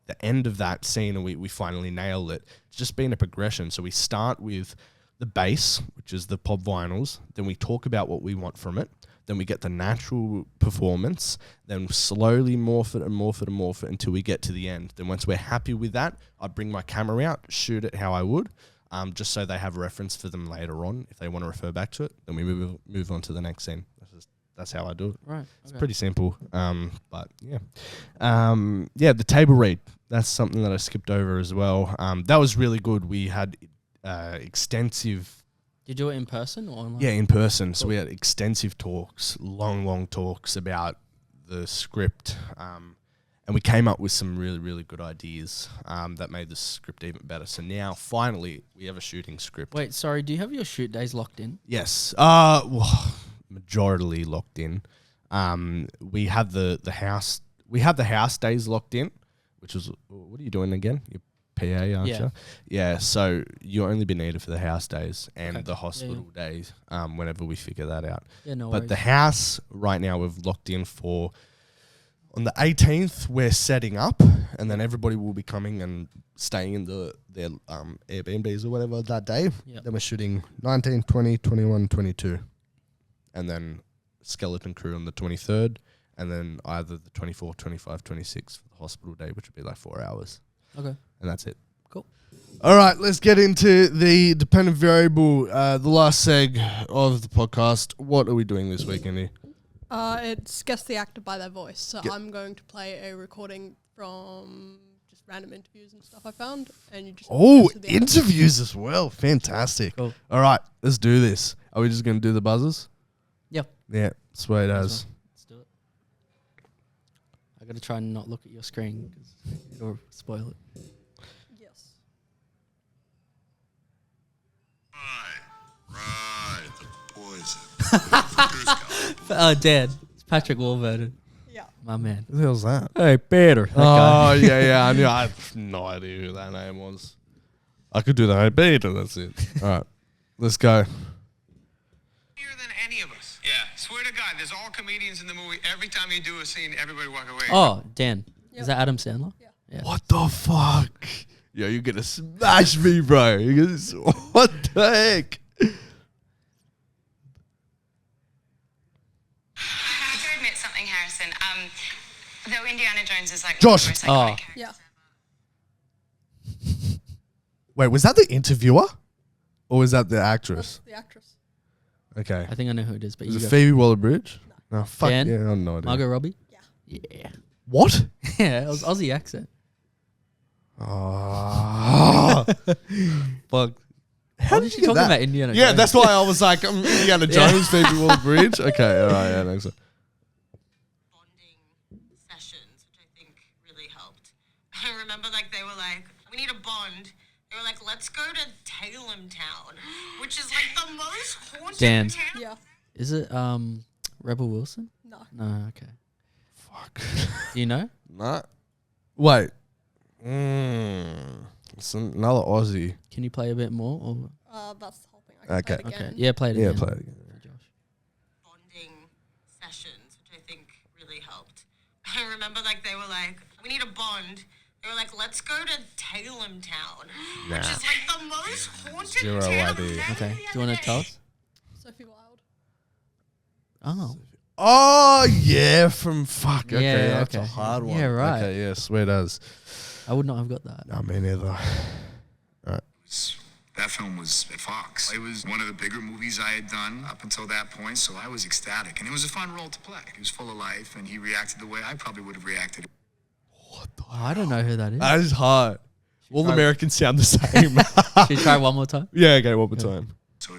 the end of that scene, and we finally nail it, it's just been a progression. So we start with the base, which is the pop vinyls. Then we talk about what we want from it. Then we get the natural performance. Then slowly morph it and morph it and morph it until we get to the end. Then once we're happy with that, I bring my camera out, shoot it how I would. Just so they have reference for them later on if they want to refer back to it. Then we move on to the next scene. That's how I do it. Right. It's pretty simple. But yeah. The table read. That's something that I skipped over as well. That was really good. We had extensive... Did you do it in person or online? Yeah, in person. So we had extensive talks, long talks about the script. And we came up with some really, really good ideas that made the script even better. So now, finally, we have a shooting script. Wait, sorry. Do you have your shoot days locked in? Yes. Majority locked in. We have the house. We have the house days locked in, which was, what are you doing again? You're PA, aren't you? Yeah. So you'll only be needed for the house days and the hospital days. Whenever we figure that out. Yeah, no But worries. the house right now we've locked in for. On the 18th, we're setting up, and then everybody will be coming and staying in their Airbnbs or whatever that day. Yep. Then we're shooting 19, 20, 21, 22. And then skeleton crew on the 23rd, and then either the 24, 25, 26 for the hospital day, which would be like 4 hours. Okay. And that's it. Cool. All right, let's get into the dependent variable, the last seg of the podcast. What are we doing this week, Andy? It's guess the actor by their voice. So I'm going to play a recording from just random interviews and stuff I found, and you just guess who the actor is. Interviews as well. Fantastic. Cool. All right, let's do this. Are we just going to do the buzzers? Yep. Yeah, sweet as. Let's do it. I got to try and not look at your screen because it'll spoil it. Yes. Right, the poison. Oh, Dad. It's Patrick Warburton. Yeah. My man. Who the hell's that? Hey, Peter. Oh, yeah. I knew. I have no idea who that name was. I could do the hey Peter. That's it. All right, let's go. Than any of us. Yeah, swear to God, there's all comedians in the movie. Every time you do a scene, everybody walk away. Oh, Dan. Yep. Is that Adam Sandler? Yeah. What the fuck? Yo, you're gonna smash me, bro. What the heck? I have to admit something, Harrison. Though Indiana Jones is like Josh. one of the most iconic characters. Yeah. Wait, was that the interviewer, or was that the actress? The actress. Okay. I think I know who it is, but Is you it go. Phoebe Waller-Bridge? No, fuck Dan? yeah, I have no idea. Margot Robbie? Yeah. Yeah. What? Yeah, it was Aussie accent. Oh, fuck. How Why did did you you get talking that? about Indiana Yeah, Jones? that's why I was like, Indiana Jones, baby wall bridge. Okay, all right, yeah, next one. Bonding sessions, which I think really helped. I remember like they were like, we need a bond. They were like, let's go to Talem Town, which is like the most haunted Dan. town. Yeah. Is it Rebel Wilson? No. No, okay. Fuck. Do you know? Nah. Wait. It's another Aussie. Can you play a bit more? Or? That's the whole thing. I can Okay. play it again. Okay. Yeah, play it Yeah, again. play it again. Josh. Bonding sessions, which I think really helped. I remember like they were like, we need a bond. They were like, let's go to Talem Town, which is like the most haunted Zero town. idea. Okay. Do you want to tell us? Sophie Wilde. Oh. Oh, yeah, from fuck. Okay, Yeah, that's a okay. hard one. Yeah, right. Okay, yeah, sweet as. I would not have got that. No, me neither. That film was at Fox. It was one of the bigger movies I had done up until that point, so I was ecstatic. And it was a fun role to play. He was full of life, and he reacted the way I probably would have reacted. Oh, I don't know who that is. That is hard. All Americans sound the same. Should we try one more time? Yeah, okay, one more time. So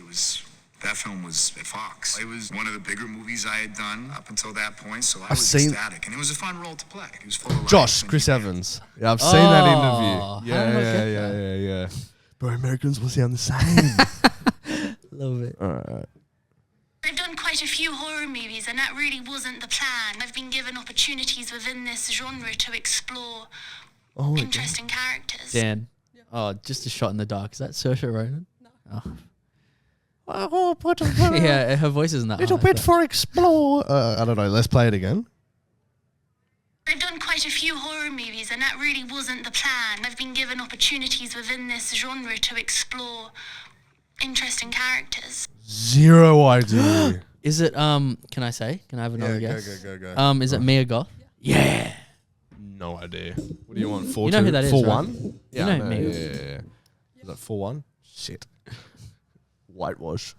that film was at Fox. It was one of the bigger movies I had done up until that point, so I was seen- ecstatic. And it was a fun role to play. He was full of life. Josh, and Chris he- Evans. Yeah, I've seen that Oh, interview. how did I Yeah, get yeah, that? yeah. Bro, Americans will sound the same. Love it. All right. I've done quite a few horror movies, and that really wasn't the plan. I've been given opportunities within this genre to explore Oh, interesting characters. Dan. Oh, just a shot in the dark. Is that Saoirse Ronan? No. Oh, put a Yeah, her voice isn't that little high, bit but- for explore. I don't know. Let's play it again. I've done quite a few horror movies, and that really wasn't the plan. I've been given opportunities within this genre to explore interesting characters. Zero idea. Is it can I say? Can I have another guess? go. Is it Mia Goth? Yeah. No idea. What do you want? 4-2? You know who that is, 4-1? Yeah, know I know. me. Yeah. Is that 4-1? Shit. Whitewash.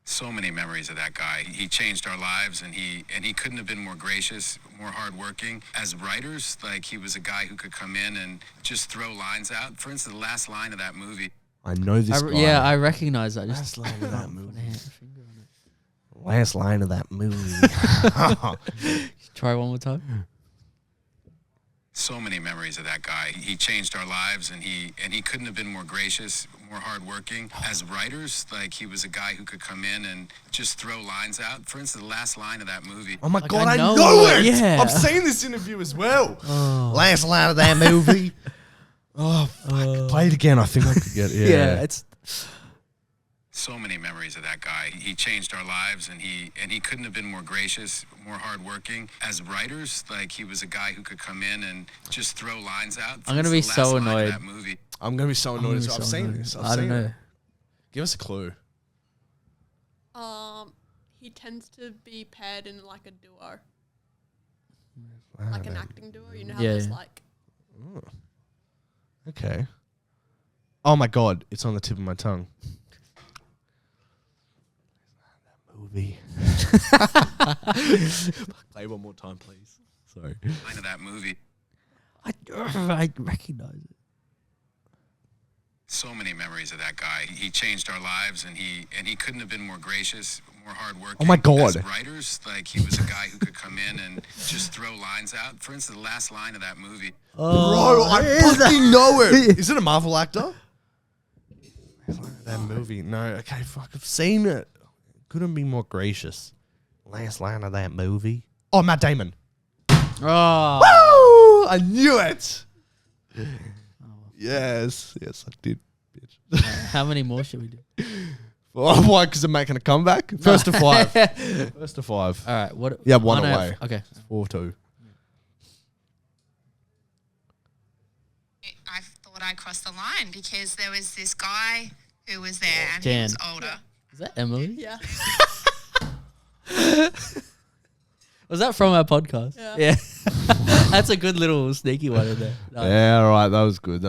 So many memories of that guy. He changed our lives, and he couldn't have been more gracious, more hardworking. As writers, like he was a guy who could come in and just throw lines out. For instance, the last line of that movie. I know this guy. Yeah, I recognize that. Just Last line of that put movie. a finger on it. Last line of that movie. Try one more time. So many memories of that guy. He changed our lives, and he couldn't have been more gracious, more hardworking. As writers, like he was a guy who could come in and just throw lines out. For instance, the last line of that movie. Oh my Like, god, I I know know it. it! Yeah. I've seen this interview as well. Oh. Last line of that movie. Oh, fuck. Play it again. I think I could get it. Yeah, it's So many memories of that guy. He changed our lives, and he couldn't have been more gracious, more hardworking. As writers, like he was a guy who could come in and just throw lines out. I'm gonna be It's the last so line of annoyed. That movie. I'm going to be so annoyed. gonna be I've so seen annoyed. this. I've I don't seen know. it. Give us a clue. He tends to be paired in like a duo, like an acting duo. You know how Yeah, there's yeah. like Okay. Oh my god, it's on the tip of my tongue. That movie. Play one more time, please. Sorry. Line of that movie. I recognize it. So many memories of that guy. He changed our lives, and he couldn't have been more gracious, more hardworking. Oh my God. As writers, like he was a guy who could come in and just throw lines out. For instance, the last line of that movie. Bro, I fucking know it. Is it a Marvel actor? That movie. No, okay, fuck. I've seen it. Couldn't be more gracious. Last line of that movie. Oh, Matt Damon. Oh, Woo! I knew it. Yes, I did, bitch. how many more should we do? Oh, why? Because I'm making a comeback. First to 5. First to 5. All right, what? Yeah, one out- away. Okay. 4-2. I thought I crossed the line because there was this guy who was there and Dan. he was older. Is that Emily? yeah. Was that from our podcast? Yeah. That's a good little sneaky one in there. No. Yeah, all right. That was good.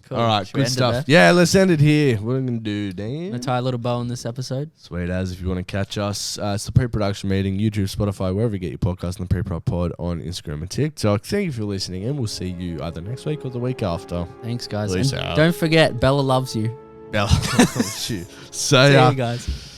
Cool. All right, Should we good end it stuff. there? Yeah, let's end it here. What are we going to do, Dan? Gonna tie a little bow on this episode. Sweet as. If you want to catch us, it's the pre-production meeting, YouTube, Spotify, wherever you get your podcast, and the pre-prod pod on Instagram and TikTok. Thank you for listening, and we'll see you either next week or the week after. Thanks, guys. Peace And out. don't forget, Bella loves you. Bella. Shoot. So See yeah. you guys.